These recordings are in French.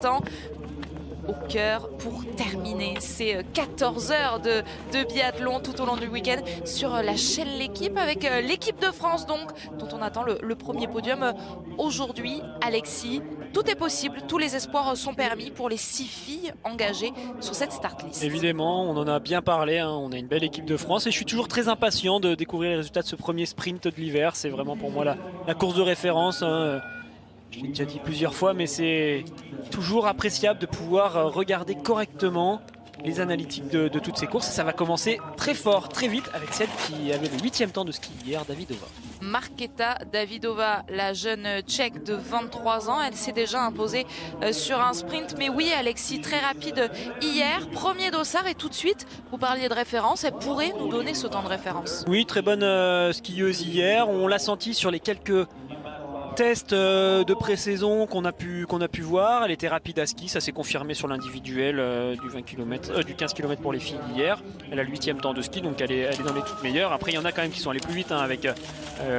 Temps au cœur pour terminer ces 14 heures de biathlon tout au long du week-end sur la chaîne L'équipe avec l'équipe de France donc dont on attend le premier podium aujourd'hui. Alexis, tout est possible, tous les espoirs sont permis pour les 6 filles engagées sur cette start list. Évidemment, on en a bien parlé, hein, on a une belle équipe de France et je suis toujours très impatient de découvrir les résultats de ce premier sprint de l'hiver. C'est vraiment pour moi la course de référence, hein. Je l'ai déjà dit plusieurs fois, mais c'est toujours appréciable de pouvoir regarder correctement les analytiques de toutes ces courses. Et ça va commencer très fort, très vite, avec celle qui avait le 8e temps de ski hier, Davidova. Markéta Davidova, la jeune tchèque de 23 ans, elle s'est déjà imposée sur un sprint. Mais oui, Alexis, très rapide hier, premier dossard et tout de suite, vous parliez de référence, elle pourrait nous donner ce temps de référence. Oui, très bonne skieuse hier, on l'a senti sur les quelques test de pré-saison qu'on a pu voir. Elle était rapide à ski, ça s'est confirmé sur l'individuel du 15 km pour les filles hier. Elle a le 8e temps de ski, donc elle est dans les toutes meilleures. Après il y en a quand même qui sont allés plus vite, hein, avec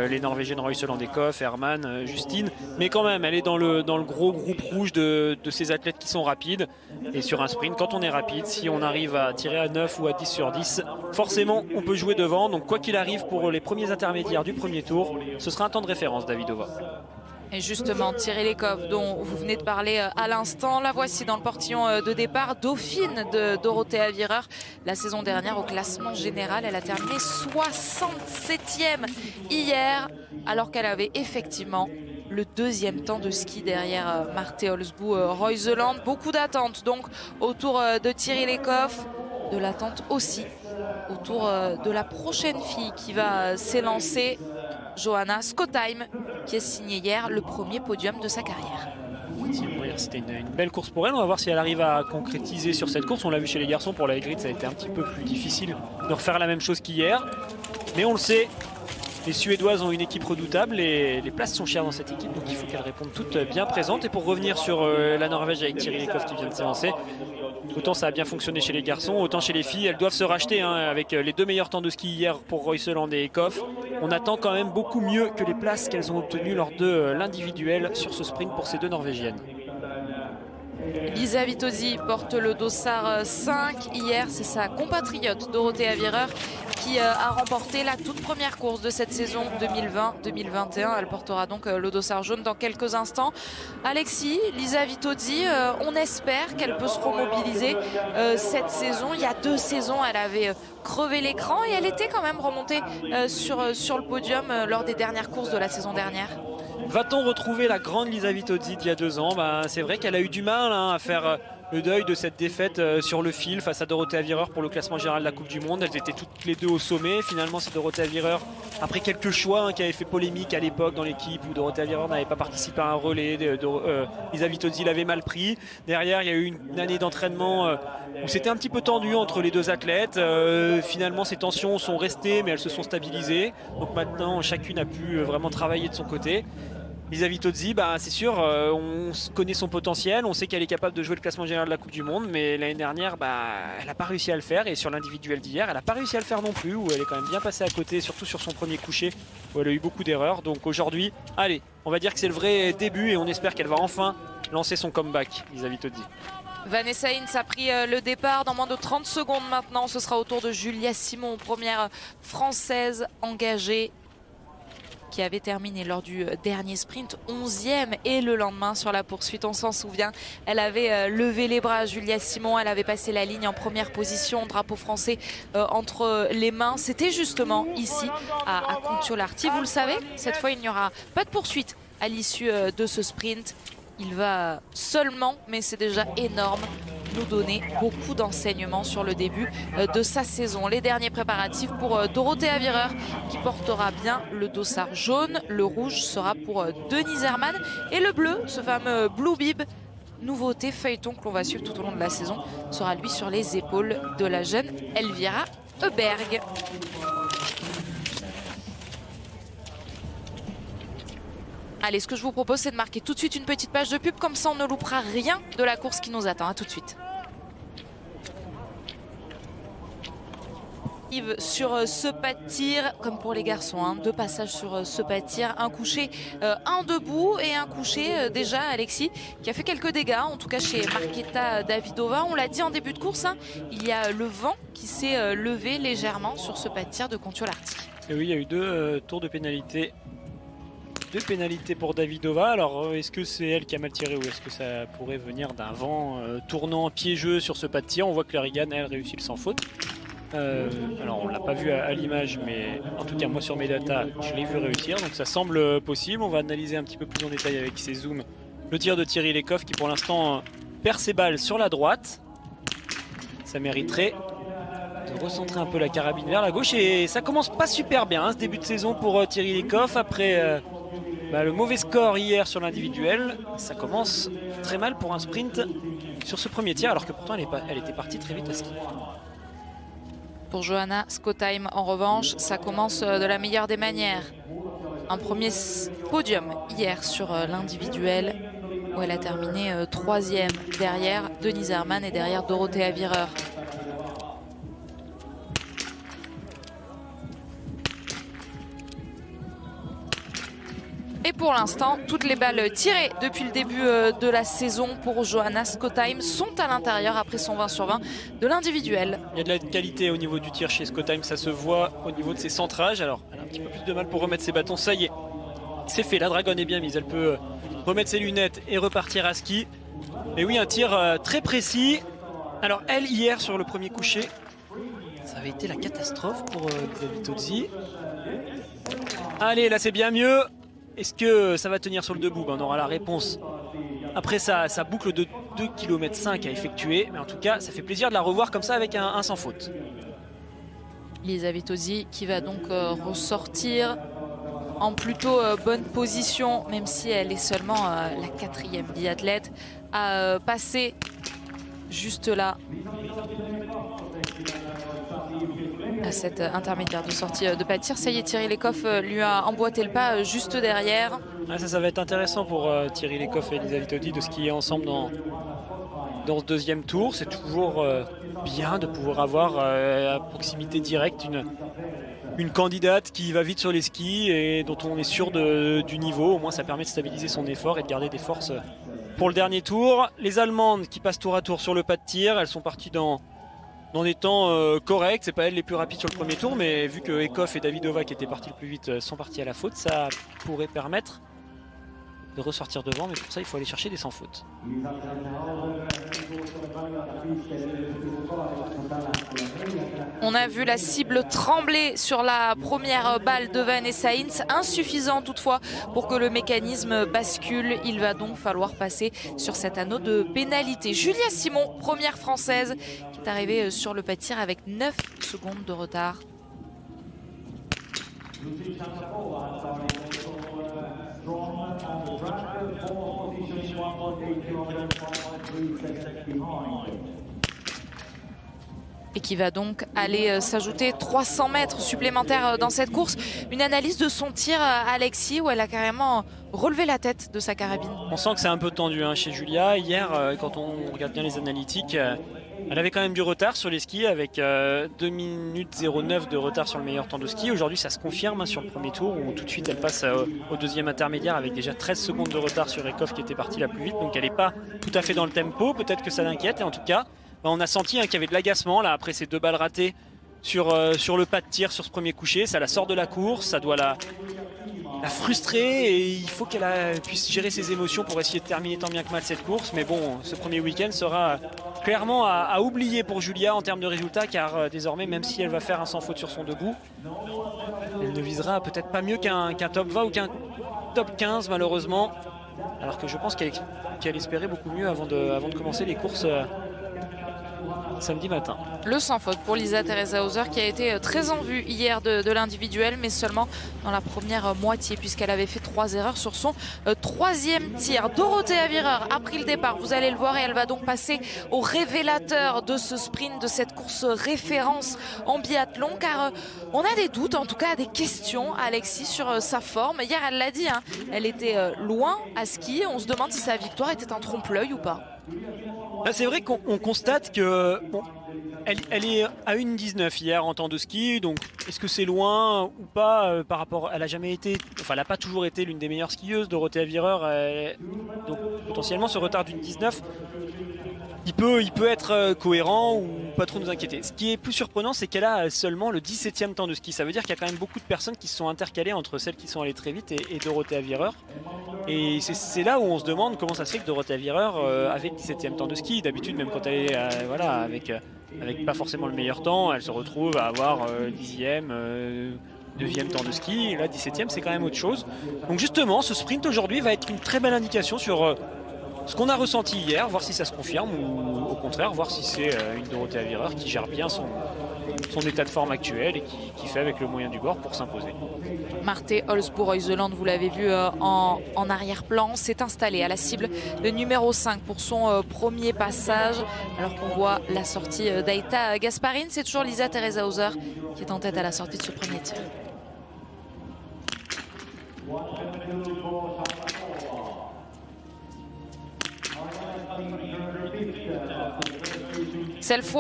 les Norvégiennes Royce Landekov, Herman, Justine, mais quand même elle est dans le gros groupe rouge de ces athlètes qui sont rapides. Et sur un sprint, quand on est rapide, si on arrive à tirer à 9 ou à 10 sur 10, forcément on peut jouer devant. Donc quoi qu'il arrive, pour les premiers intermédiaires du premier tour, ce sera un temps de référence, Davidova. Et justement, Thierry Lekov, dont vous venez de parler à l'instant, la voici dans le portillon de départ, dauphine de Dorothea Virer. La saison dernière, au classement général, elle a terminé 67e hier, alors qu'elle avait effectivement le 2e temps de ski derrière Marte Olsbu Royseland. Beaucoup d'attentes donc autour de Thierry Lekov, de l'attente aussi autour de la prochaine fille qui va s'élancer, Johanna Skottheim, qui a signé hier le premier podium de sa carrière. C'était une belle course pour elle. On va voir si elle arrive à concrétiser sur cette course. On l'a vu chez les garçons, pour la Hagrid, ça a été un petit peu plus difficile de refaire la même chose qu'hier. Mais on le sait, les Suédoises ont une équipe redoutable et les places sont chères dans cette équipe, donc il faut qu'elles répondent toutes bien présentes. Et pour revenir sur la Norvège avec Thierry Lekov qui vient de s'élancer, autant ça a bien fonctionné chez les garçons, autant chez les filles, elles doivent se racheter, hein, avec les 2 meilleurs temps de ski hier pour Royseland et Ekhoff. On attend quand même beaucoup mieux que les places qu'elles ont obtenues lors de l'individuel sur ce sprint pour ces 2 Norvégiennes. Lisa Vitozzi porte le dossard 5. Hier, c'est sa compatriote Dorothea Virer qui a remporté la toute première course de cette saison 2020-2021. Elle portera donc le dossard jaune dans quelques instants. Alexis, Lisa Vitozzi, on espère qu'elle peut se remobiliser cette saison. Il y a 2 saisons, elle avait crevé l'écran et elle était quand même remontée sur le podium lors des dernières courses de la saison dernière. Va-t-on retrouver la grande Lisa Vitozzi d'il y a 2 ans? C'est vrai qu'elle a eu du mal, hein, à faire le deuil de cette défaite sur le fil face à Dorothea Virer pour le classement général de la Coupe du Monde. Elles étaient toutes les 2 au sommet. Finalement, c'est Dorothea Virer, après quelques choix, hein, qui avait fait polémique à l'époque dans l'équipe où Dorothea Virer n'avait pas participé à un relais. Lisa Vitozzi l'avait mal pris. Derrière, il y a eu une année d'entraînement où c'était un petit peu tendu entre les 2 athlètes. Finalement, ces tensions sont restées, mais elles se sont stabilisées. Donc maintenant, chacune a pu vraiment travailler de son côté. Lisa Vitozzi, c'est sûr, on connaît son potentiel, on sait qu'elle est capable de jouer le classement général de la Coupe du Monde, mais l'année dernière, elle n'a pas réussi à le faire, et sur l'individuel d'hier, elle n'a pas réussi à le faire non plus, où elle est quand même bien passée à côté, surtout sur son premier coucher, où elle a eu beaucoup d'erreurs. Donc aujourd'hui, allez, on va dire que c'est le vrai début, et on espère qu'elle va enfin lancer son comeback, Lisa Vitozzi. Vanessa Hintz a pris le départ dans moins de 30 secondes maintenant. Ce sera au tour de Julia Simon, première française engagée, qui avait terminé lors du dernier sprint 11e, et le lendemain sur la poursuite, on s'en souvient, elle avait levé les bras, Julia Simon. Elle avait passé la ligne en première position, drapeau français entre les mains. C'était justement ici à Kontiolahti. Vous le savez, cette fois il n'y aura pas de poursuite à l'issue de ce sprint. Il va seulement, mais c'est déjà énorme, nous donner beaucoup d'enseignements sur le début de sa saison. Les derniers préparatifs pour Dorothea Virer, qui portera bien le dossard jaune. Le rouge sera pour Denise Herman, et le bleu, ce fameux Blue Bib, nouveauté feuilleton que l'on va suivre tout au long de la saison, sera lui sur les épaules de la jeune Elvira Heuberg. Allez, ce que je vous propose, c'est de marquer tout de suite une petite page de pub, comme ça on ne loupera rien de la course qui nous attend. À tout de suite. Yves sur ce pas de tir, comme pour les garçons, hein, 2 passages sur ce pas de tir, un couché, un debout et un couché déjà Alexis qui a fait quelques dégâts, en tout cas chez Markéta Davidova. On l'a dit en début de course, hein, il y a le vent qui s'est levé légèrement sur ce pas de tir de Kontiolahti. Et oui, il y a eu 2 tours de pénalité. 2 pénalités pour Davidova. Alors est-ce que c'est elle qui a mal tiré ou est-ce que ça pourrait venir d'un vent tournant piégeux sur ce pas de tir? On voit que Larrigan, elle, réussit le sans faute. Alors on l'a pas vu à l'image, mais en tout cas moi sur mes datas je l'ai vu réussir, donc ça semble possible. On va analyser un petit peu plus en détail avec ces zooms le tir de Thierry Lekov qui pour l'instant perd ses balles sur la droite. Ça mériterait de recentrer un peu la carabine vers la gauche et ça commence pas super bien hein, ce début de saison pour Thierry Lekov après le mauvais score hier sur l'individuel. Ça commence très mal pour un sprint sur ce premier tir alors que pourtant elle était partie très vite à ski. Pour Johanna Skottheim, en revanche, ça commence de la meilleure des manières. Un premier podium hier sur l'individuel, où elle a terminé 3e derrière Denise Herrmann et derrière Dorothea Virer. Et pour l'instant, toutes les balles tirées depuis le début de la saison pour Johanna Skottheim sont à l'intérieur après son 20 sur 20 de l'individuel. Il y a de la qualité au niveau du tir chez Skottheim, ça se voit au niveau de ses centrages. Alors elle a un petit peu plus de mal pour remettre ses bâtons, ça y est, c'est fait, la dragonne est bien mise, elle peut remettre ses lunettes et repartir à ski. Et oui, un tir très précis. Alors elle, hier sur le premier coucher, ça avait été la catastrophe pour Xavier Tozzi. Allez, là c'est bien mieux. Est-ce que ça va tenir sur le debout? On aura la réponse après sa boucle de 2,5 km à effectuer. Mais en tout cas, ça fait plaisir de la revoir comme ça avec un sans faute. Lisa Vitozzi qui va donc ressortir en plutôt bonne position, même si elle est seulement la 4e biathlète à passer juste là à cette intermédiaire de sortie de pas de tir. Ça y est, Thierry Lekov lui a emboîté le pas juste derrière. Ça va être intéressant pour Thierry Lekov et Elisa Vitozzi de skier ensemble dans ce deuxième tour. C'est toujours bien de pouvoir avoir à proximité directe une candidate qui va vite sur les skis et dont on est sûr du niveau. Au moins ça permet de stabiliser son effort et de garder des forces pour le dernier tour. Les Allemandes qui passent tour à tour sur le pas de tir, elles sont parties dans des temps corrects. C'est pas elles les plus rapides sur le premier tour, mais vu que Ekhoff et Davidova qui étaient partis le plus vite sont partis à la faute, ça pourrait permettre de ressortir devant, mais pour ça il faut aller chercher des sans faute. On a vu la cible trembler sur la première balle de Vanessa Hintz, insuffisant toutefois pour que le mécanisme bascule. Il va donc falloir passer sur cet anneau de pénalité. Julia Simon, première française, qui est arrivée sur le pas de tir avec 9 secondes de retard. Et qui va donc aller s'ajouter 300 mètres supplémentaires dans cette course. Une analyse de son tir, Alexis, où elle a carrément relevé la tête de sa carabine. On sent que c'est un peu tendu chez Julia. Hier, quand on regarde bien les analytiques, elle avait quand même du retard sur les skis avec 2 minutes 09 de retard sur le meilleur temps de ski. Aujourd'hui, ça se confirme sur le premier tour où tout de suite elle passe au deuxième intermédiaire avec déjà 13 secondes de retard sur Ekhoff qui était parti la plus vite. Donc elle n'est pas tout à fait dans le tempo. Peut-être que ça l'inquiète. Et en tout cas, on a senti qu'il y avait de l'agacement là après ces 2 balles ratées sur le pas de tir sur ce premier coucher. Ça la sort de la course, ça doit la frustrer et il faut qu'elle puisse gérer ses émotions pour essayer de terminer tant bien que mal cette course. Mais bon, ce premier week-end sera clairement à oublier pour Julia en termes de résultats, car désormais, même si elle va faire un sans faute sur son debout, elle ne visera peut-être pas mieux qu'un top 20 ou qu'un top 15 malheureusement, alors que je pense qu'elle espérait beaucoup mieux avant de commencer les courses samedi matin. Le sans faute pour Lisa Theresa Hauser qui a été très en vue hier de l'individuel, mais seulement dans la première moitié puisqu'elle avait fait 3 erreurs sur son 3e tir. Dorothea Virer a pris le départ, vous allez le voir, et elle va donc passer au révélateur de ce sprint, de cette course référence en biathlon, car on a des doutes, en tout cas des questions, Alexis, sur sa forme. Hier elle l'a dit, elle était loin à ski, on se demande si sa victoire était un trompe-l'œil ou pas. C'est vrai qu'on constate que Elle est à 1,19 hier en temps de ski, donc est-ce que c'est loin ou pas par rapport... Elle a jamais été... Enfin, elle n'a pas toujours été l'une des meilleures skieuses, Dorothée Avireur. Donc potentiellement ce retard d'une 19, il peut être cohérent ou pas trop nous inquiéter. Ce qui est plus surprenant, c'est qu'elle a seulement le 17e temps de ski. Ça veut dire qu'il y a quand même beaucoup de personnes qui se sont intercalées entre celles qui sont allées très vite et Dorothée Avireur. Et c'est là où on se demande comment ça se fait que Dorothée Avireur avait le 17e temps de ski. D'habitude, même quand elle est voilà, avec pas forcément le meilleur temps, elle se retrouve à avoir 10e, 9e temps de ski. Et là, 17e, c'est quand même autre chose. Donc justement, ce sprint aujourd'hui va être une très belle indication sur ce qu'on a ressenti hier, voir si ça se confirme ou au contraire, voir si c'est une Dorothée Avireur qui gère bien son état de forme actuel et qui fait avec le moyen du bord pour s'imposer. Marte Olsbourg-Heuseland, vous l'avez vu en arrière-plan, s'est installé à la cible de numéro 5 pour son premier passage. Alors qu'on voit la sortie d'Aïta Gasparine, c'est toujours Lisa Teresa Hauser qui est en tête à la sortie de ce premier tir.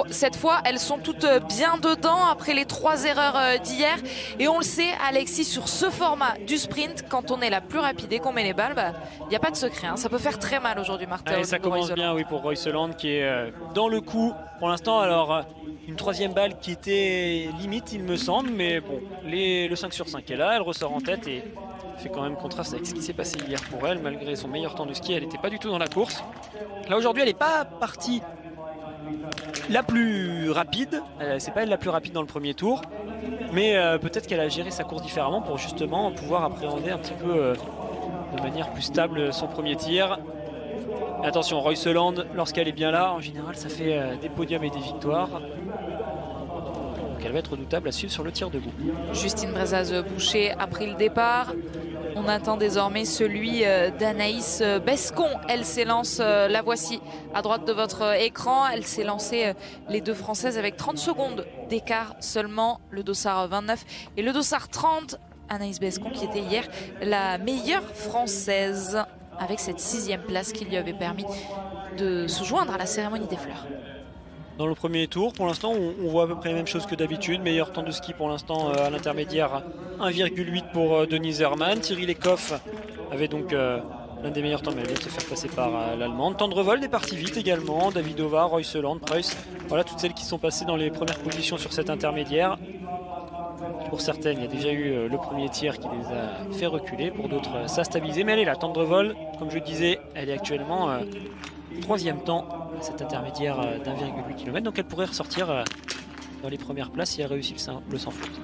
Cette fois, elles sont toutes bien dedans après les 3 erreurs d'hier. Et on le sait, Alexis, sur ce format du sprint, quand on est la plus rapide et qu'on met les balles, il n'y a pas de secret. Hein. Ça peut faire très mal aujourd'hui, Martha. Ça commence bien, oui, pour Royseland qui est dans le coup pour l'instant. Alors, une 3e balle qui était limite, il me semble. Mais bon, le 5 sur 5 est là, elle ressort en tête et fait quand même contraste avec ce qui s'est passé hier pour elle. Malgré son meilleur temps de ski, elle n'était pas du tout dans la course. Là, aujourd'hui, elle n'est pas partie la plus rapide, c'est pas elle la plus rapide dans le premier tour, mais peut-être qu'elle a géré sa course différemment pour justement pouvoir appréhender un petit peu de manière plus stable son premier tir. Attention, Royseland, lorsqu'elle est bien là, en général ça fait des podiums et des victoires. Donc elle va être redoutable à suivre sur le tir debout. Justine Brezaz-Boucher a pris le départ. On attend désormais celui d'Anaïs Bescon. Elle s'élance, la voici à droite de votre écran. Elle s'est lancée, les deux Françaises, avec 30 secondes d'écart seulement. Le dossard 29 et le dossard 30. Anaïs Bescon qui était hier la meilleure Française avec cette 6e place qui lui avait permis de se joindre à la cérémonie des fleurs. Dans le premier tour, pour l'instant, on voit à peu près la même chose que d'habitude. Meilleur temps de ski pour l'instant à l'intermédiaire, 1,8 pour Denise Herrmann. Thierry Lecoff avait donc l'un des meilleurs temps, mais elle vient de se faire passer par l'Allemande. Tendrevold est parti vite également. Davidova, Royseland, Preuss. Voilà toutes celles qui sont passées dans les premières positions sur cet intermédiaire. Pour certaines, il y a déjà eu le premier tir qui les a fait reculer. Pour d'autres, ça a stabilisé. Mais elle est là, Tendrevold. Comme je disais, elle est actuellement 3e temps à cet intermédiaire d'1,8 km. Donc elle pourrait ressortir dans les premières places si elle réussit le sans faute.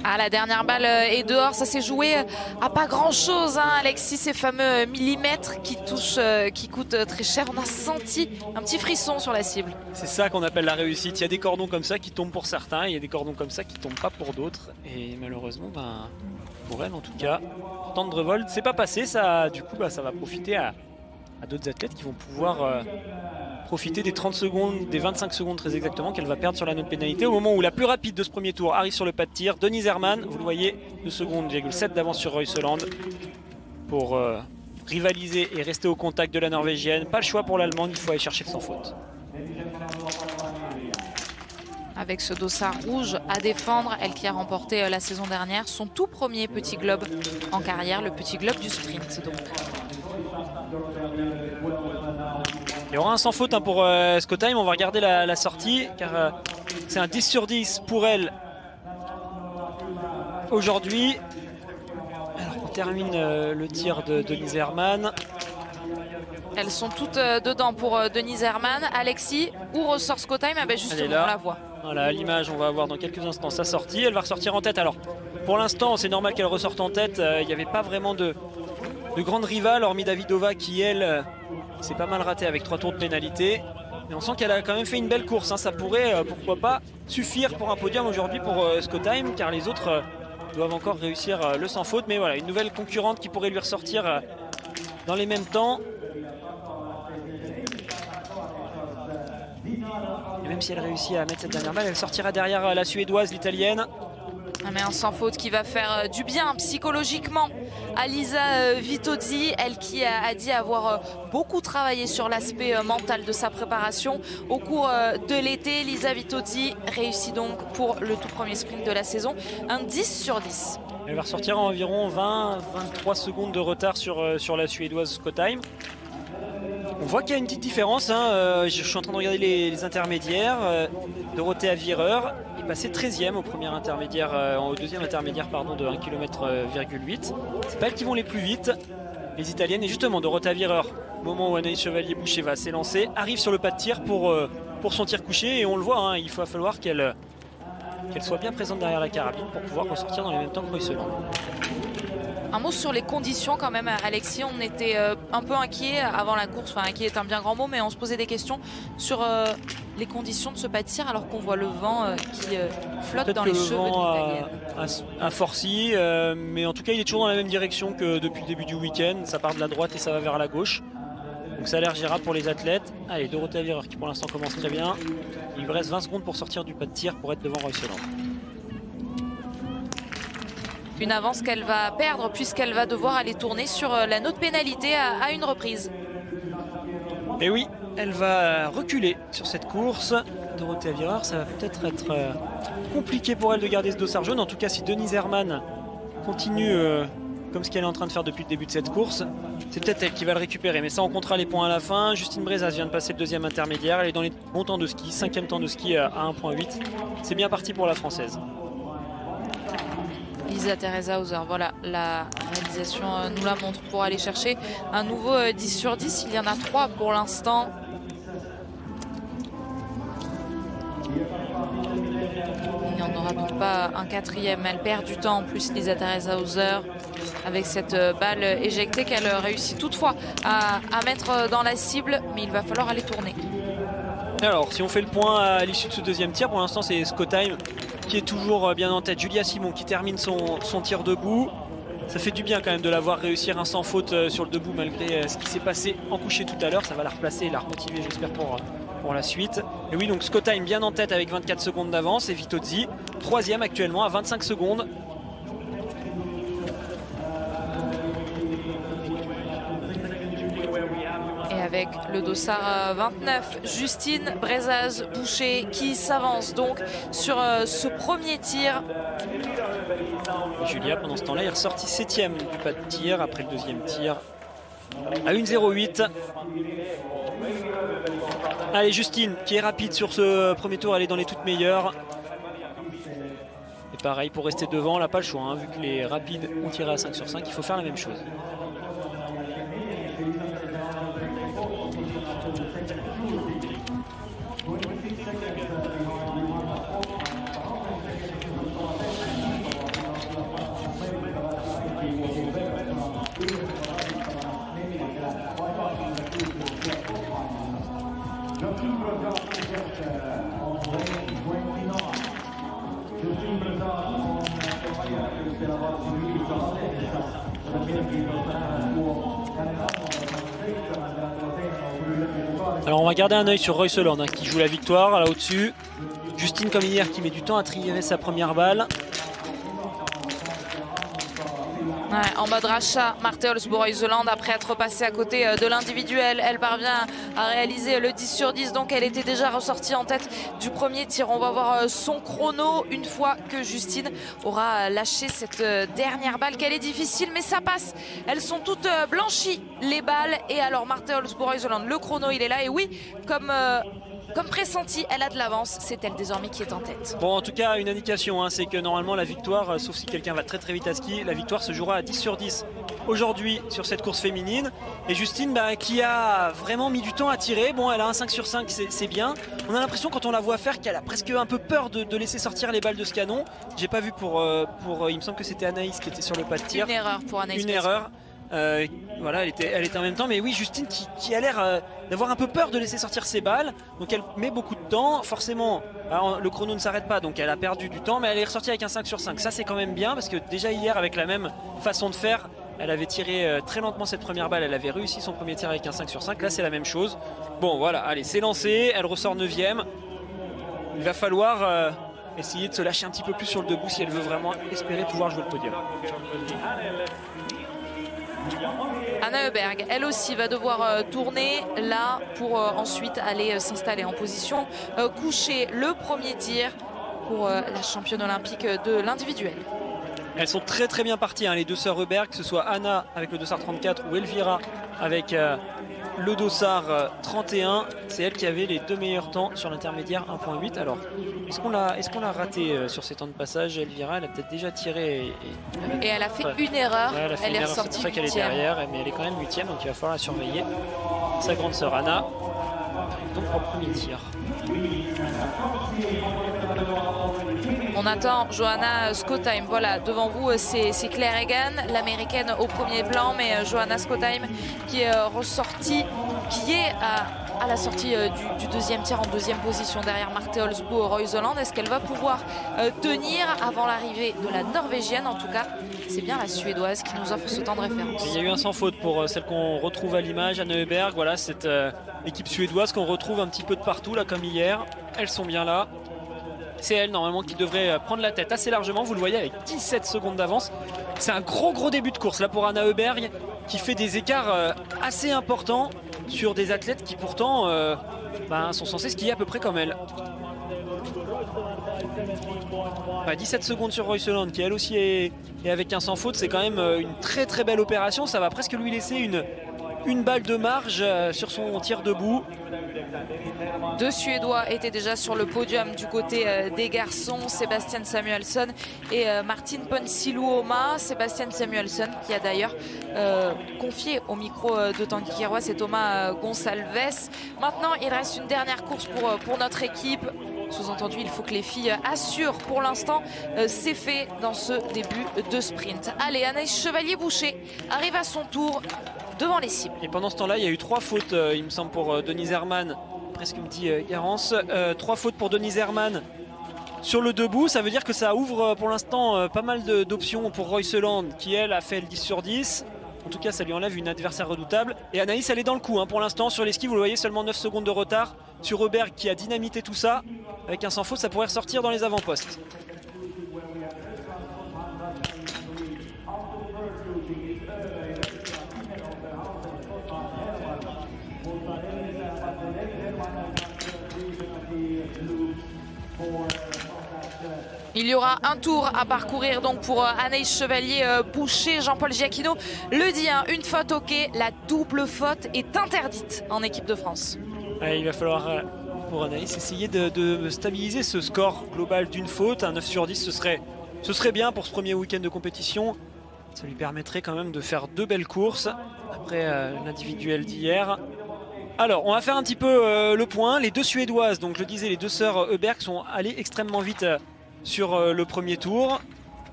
Ah, la dernière balle est dehors, ça s'est joué à pas grand chose, hein, Alexis, ces fameux millimètres qui touchent, qui coûtent très cher. On a senti un petit frisson sur la cible. C'est ça qu'on appelle la réussite. Il y a des cordons comme ça qui tombent pour certains, il y a des cordons comme ça qui tombent pas pour d'autres. Et malheureusement, pour elle en tout cas, Tendrevold, c'est pas passé. Ça, du coup, ça va profiter à d'autres athlètes qui vont pouvoir profiter des 30 secondes, des 25 secondes très exactement qu'elle va perdre sur la note pénalité au moment où la plus rapide de ce premier tour arrive sur le pas de tir. Denise Herrmann, vous le voyez, 2 secondes, 7 d'avance sur Royseland pour rivaliser et rester au contact de la Norvégienne. Pas le choix pour l'Allemande, il faut aller chercher le sans faute. Avec ce dossard rouge à défendre, elle qui a remporté la saison dernière son tout premier petit globe en carrière, le petit globe du sprint donc. Il y aura un sans faute pour Skotheim. On va regarder la sortie car c'est un 10 sur 10 pour elle aujourd'hui. Alors on termine le tir de Denise Herrmann. Elles sont toutes dedans pour Denise Herrmann. Alexis, où ressort Skotheim? Justement, on la voit. Voilà, l'image, on va avoir dans quelques instants sa sortie. Elle va ressortir en tête. Alors pour l'instant, c'est normal qu'elle ressorte en tête. Il n'y avait pas vraiment de grande rivale, hormis Davidova qui, elle, s'est pas mal ratée avec 3 tours de pénalité. Mais on sent qu'elle a quand même fait une belle course. Hein. Ça pourrait, pourquoi pas, suffire pour un podium aujourd'hui pour Skotheim, car les autres doivent encore réussir le sans faute. Mais voilà, une nouvelle concurrente qui pourrait lui ressortir dans les mêmes temps. Et même si elle réussit à mettre cette dernière balle, elle sortira derrière la Suédoise, l'Italienne. Mais un sans faute qui va faire du bien psychologiquement à Lisa Vitozzi, elle qui a dit avoir beaucoup travaillé sur l'aspect mental de sa préparation au cours de l'été. Lisa Vitozzi réussit donc pour le tout premier sprint de la saison un 10 sur 10. Elle va ressortir en environ 20-23 secondes de retard sur la Suédoise Skottheim. On voit qu'il y a une petite différence, hein. Je suis en train de regarder les intermédiaires. Dorothea Virer est passée 13e au deuxième intermédiaire pardon, de 1,8 km. C'est pas elles qui vont les plus vite, les italiennes. Et justement, Dorothea Virer, au moment où Anaïs Chevalier-Boucher va s'élancer, arrive sur le pas de tir pour son tir couché. Et on le voit, hein, il va falloir qu'elle soit bien présente derrière la carabine pour pouvoir ressortir dans les mêmes temps que Royseland. Un mot sur les conditions quand même, Alexis. On était un peu inquiet avant la course, enfin inquiet est un bien grand mot, mais on se posait des questions sur les conditions de ce pas de tir alors qu'on voit le vent qui flotte dans les cheveux de l'Italienne. Un forci, mais en tout cas il est toujours dans la même direction que depuis le début du week-end. Ça part de la droite et ça va vers la gauche. Donc ça a l'air gérable pour les athlètes. Allez, Dorothea Virer qui pour l'instant commence très bien. Il lui reste 20 secondes pour sortir du pas de tir pour être devant Royseland. Une avance qu'elle va perdre puisqu'elle va devoir aller tourner sur la note pénalité à une reprise. Et oui, elle va reculer sur cette course. Dorothea Virer, ça va peut-être être compliqué pour elle de garder ce dossard jaune. En tout cas, si Denise Herrmann continue comme ce qu'elle est en train de faire depuis le début de cette course, c'est peut-être elle qui va le récupérer. Mais ça, on comptera les points à la fin. Justine Brezaz vient de passer le deuxième intermédiaire. Elle est dans les bons temps de ski, 5e temps de ski à 1,8. C'est bien parti pour la Française. Lisa Teresa Hauser, voilà, la réalisation nous la montre pour aller chercher un nouveau 10 sur 10. Il y en a 3 pour l'instant. Il n'y en aura donc pas un 4e. Elle perd du temps en plus, Lisa Teresa Hauser, avec cette balle éjectée qu'elle réussit toutefois à mettre dans la cible, mais il va falloir aller tourner. Alors, si on fait le point à l'issue de ce deuxième tir, pour l'instant c'est Skottheim qui est toujours bien en tête. Julia Simon qui termine son tir debout. Ça fait du bien quand même de la voir réussir un sans faute sur le debout malgré ce qui s'est passé en couché tout à l'heure. Ça va la replacer et la remotiver, j'espère, pour la suite. Et oui, donc Skottheim bien en tête avec 24 secondes d'avance et Vitozzi 3e actuellement à 25 secondes. Et avec le dossard 29, Justine Brezaz-Boucher qui s'avance donc sur ce premier tir. Et Julia, pendant ce temps-là, est ressortie 7e du pas de tir après le deuxième tir à 1,08. Allez, Justine qui est rapide sur ce premier tour, elle est dans les toutes meilleures. Et pareil, pour rester devant, elle n'a pas le choix, hein, vu que les rapides ont tiré à 5 sur 5, il faut faire la même chose. Alors on va garder un œil sur Royseland hein, qui joue la victoire là au-dessus. Justine comme hier qui met du temps à trier sa première balle. Ouais, en mode rachat, Marthe Holzboe-Royseland, après être passée à côté de l'individuel, elle parvient à réaliser le 10 sur 10. Donc elle était déjà ressortie en tête du premier tir. On va voir son chrono une fois que Justine aura lâché cette dernière balle. Qu'elle est difficile, mais ça passe. Elles sont toutes blanchies, les balles. Et alors Marthe Holzboe-Royseland, le chrono, il est là. Et oui, comme pressenti, elle a de l'avance. C'est elle désormais qui est en tête. Bon, en tout cas, une indication, hein, c'est que normalement la victoire, sauf si quelqu'un va très très vite à ski, la victoire se jouera à 10 sur 10 aujourd'hui sur cette course féminine. Et Justine qui a vraiment mis du temps à tirer. Bon, elle a un 5 sur 5, c'est bien. On a l'impression quand on la voit faire qu'elle a presque un peu peur de laisser sortir les balles de ce canon. J'ai pas vu pour il me semble que c'était Anaïs qui était sur le pas de tir. Une erreur pour Anaïs. Une erreur. Voilà, elle était en même temps, mais oui, Justine qui a l'air d'avoir un peu peur de laisser sortir ses balles, donc elle met beaucoup de temps, forcément. Alors, le chrono ne s'arrête pas, donc elle a perdu du temps, mais elle est ressortie avec un 5 sur 5. Ça, c'est quand même bien, parce que déjà hier, avec la même façon de faire, elle avait tiré très lentement cette première balle, elle avait réussi son premier tir avec un 5 sur 5. Là, c'est la même chose. Bon, voilà, allez, c'est lancé, elle ressort 9e. Il va falloir essayer de se lâcher un petit peu plus sur le debout si elle veut vraiment espérer pouvoir jouer le podium. Anna Heuberg, elle aussi, va devoir tourner là pour ensuite aller s'installer en position couchée. Le premier tir pour la championne olympique de l'individuel. Elles sont très très bien parties, hein, les deux sœurs Heuberg, que ce soit Anna avec le dossard 34 ou Elvira avec le dossard 31. C'est elle qui avait les deux meilleurs temps sur l'intermédiaire 1.8. Alors, est-ce qu'on l'a raté sur ces temps de passage? Elvira, elle a peut-être déjà tiré. Et elle a fait une erreur. Ouais, elle est ressortie. C'est pour ça qu'elle est derrière, mais elle est quand même 8e, donc il va falloir la surveiller. Sa grande sœur Anna, donc pour le premier tir. On attend Johanna Skottheim. Voilà, devant vous, c'est Claire Egan, l'américaine au premier plan, mais Johanna Skottheim qui est ressortie, qui est à la sortie du deuxième tir en deuxième position derrière Marte Olsbu au Reuseland. Est-ce qu'elle va pouvoir tenir avant l'arrivée de la Norvégienne? En tout cas, c'est bien la Suédoise qui nous offre ce temps de référence. Il y a eu un sans faute pour celle qu'on retrouve à l'image, Anna Heuberg. Voilà, cette équipe suédoise qu'on retrouve un petit peu de partout, là, comme hier. Elles sont bien là. C'est elle normalement qui devrait prendre la tête assez largement, vous le voyez, avec 17 secondes d'avance. C'est un gros début de course là pour Anna Heuberg qui fait des écarts assez importants sur des athlètes qui pourtant sont censés skier à peu près comme elle. 17 secondes sur Reuseland qui elle aussi est avec un sans faute, c'est quand même une très belle opération. Ça va presque lui laisser une balle de marge sur son tir debout. Deux Suédois étaient déjà sur le podium du côté des garçons, Sebastian Samuelsson et Martin Ponsiluoma. Sebastian Samuelsson qui a d'ailleurs confié au micro de Tanguy Queiroz et Thomas Gonçalves. Maintenant, il reste une dernière course pour notre équipe. Sous-entendu, il faut que les filles assurent. Pour l'instant, c'est fait dans ce début de sprint. Allez, Anaïs Chevalier-Boucher arrive à son tour devant les cibles. Et pendant ce temps-là, il y a eu 3 fautes, il me semble, pour Denise Herrmann. Presque me dit Garance. 3 fautes pour Denise Herrmann sur le debout. Ça veut dire que ça ouvre pour l'instant pas mal d'options pour Reuseland qui, elle, a fait le 10 sur 10. En tout cas, ça lui enlève une adversaire redoutable. Et Anaïs, elle est dans le coup pour l'instant. Sur les skis, vous le voyez, seulement 9 secondes de retard. Sur Heuberg qui a dynamité tout ça. Avec un sans faute, ça pourrait ressortir dans les avant-postes. Il y aura un tour à parcourir donc pour Anaïs Chevalier-Boucher. Jean-Paul Giacchino le dit, hein, une faute ok, la double faute est interdite en équipe de France. Ouais, il va falloir pour Anaïs essayer de stabiliser ce score global d'une faute. Un 9 sur 10, ce serait bien pour ce premier week-end de compétition. Ça lui permettrait quand même de faire 2 belles courses après l'individuel d'hier. Alors, on va faire un petit peu le point. Les deux Suédoises, donc je le disais, les deux sœurs Heuberg sont allées extrêmement vite sur le premier tour.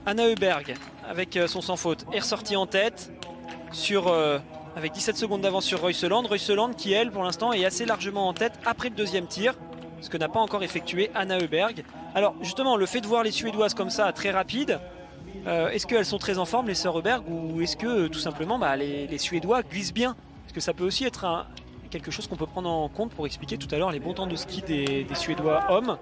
Anna Heuberg, avec son sans faute, est ressortie en tête avec 17 secondes d'avance sur Reuseland. Reuseland qui, elle, pour l'instant, est assez largement en tête après le deuxième tir, ce que n'a pas encore effectué Anna Heuberg. Alors, justement, le fait de voir les Suédoises comme ça, très rapides, est-ce qu'elles sont très en forme, les sœurs Heuberg, ou est-ce que, tout simplement, les Suédois glissent bien? Parce que ça peut aussi être quelque chose qu'on peut prendre en compte pour expliquer tout à l'heure les bons temps de ski des Suédois hommes.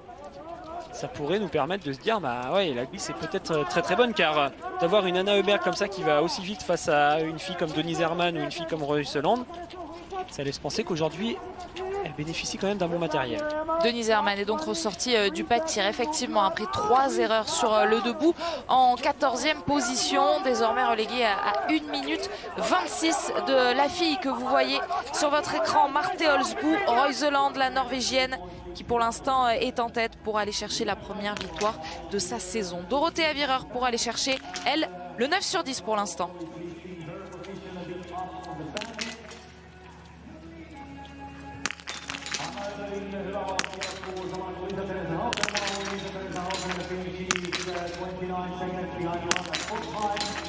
Ça pourrait nous permettre de se dire, ouais, la glisse est peut-être très bonne, car d'avoir une Anna Heuberg comme ça qui va aussi vite face à une fille comme Denise Herrmann ou une fille comme Reuseland, ça laisse penser qu'aujourd'hui elle bénéficie quand même d'un bon matériel. Denise Herrmann est donc ressortie du pas de tir, effectivement, après 3 erreurs sur le debout, en 14e position, désormais reléguée à 1 minute 26 de la fille que vous voyez sur votre écran, Marte Olsbu, Reuseland, la Norvégienne, qui pour l'instant est en tête pour aller chercher la première victoire de sa saison. Dorothea Virer pour aller chercher, elle, le 9 sur 10 pour l'instant.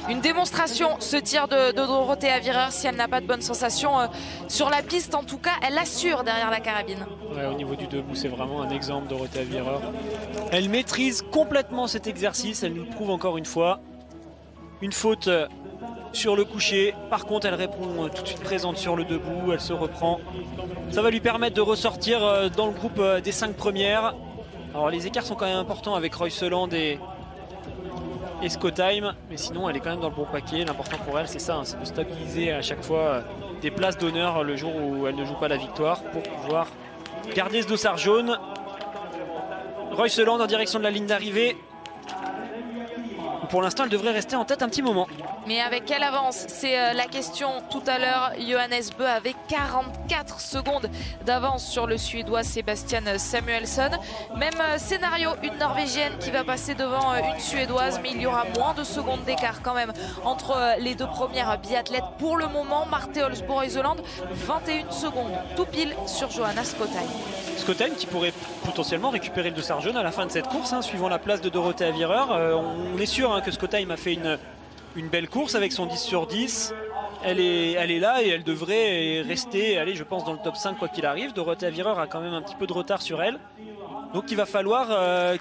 Une démonstration, ce tir de Dorothea Virer, si elle n'a pas de bonnes sensations sur la piste. En tout cas, elle assure derrière la carabine. Ouais, au niveau du debout, c'est vraiment un exemple, Dorothea Virer. Elle maîtrise complètement cet exercice, elle nous le prouve encore une fois. Une faute sur le coucher, par contre elle répond tout de suite présente sur le debout, elle se reprend. Ça va lui permettre de ressortir dans le groupe des 5 premières. Alors les écarts sont quand même importants avec Royseland et Skottheim, mais sinon elle est quand même dans le bon paquet. L'important pour elle c'est ça, hein, c'est de stabiliser à chaque fois des places d'honneur le jour où elle ne joue pas la victoire pour pouvoir garder ce dossard jaune. Royseland en direction de la ligne d'arrivée. Pour l'instant elle devrait rester en tête un petit moment. Mais avec quelle avance? C'est la question. Tout à l'heure, Johannes Bö avait 44 secondes d'avance sur le Suédois Sebastian Samuelsson. Même scénario, une Norvégienne qui va passer devant une Suédoise, mais il y aura moins de secondes d'écart quand même entre les deux premières biathlètes. Pour le moment, Marte Olsbo-Royseland, 21 secondes, tout pile sur Johanna Skottheim. Skottheim qui pourrait potentiellement récupérer le dossard jaune à la fin de cette course, hein, suivant la place de Dorothée Avireur. On est sûr hein, que Skottheim a fait une belle course avec son 10 sur 10. Elle est là et elle devrait rester, allez, je pense, dans le top 5 quoi qu'il arrive. Dorothée Avireur a quand même un petit peu de retard sur elle. Donc il va falloir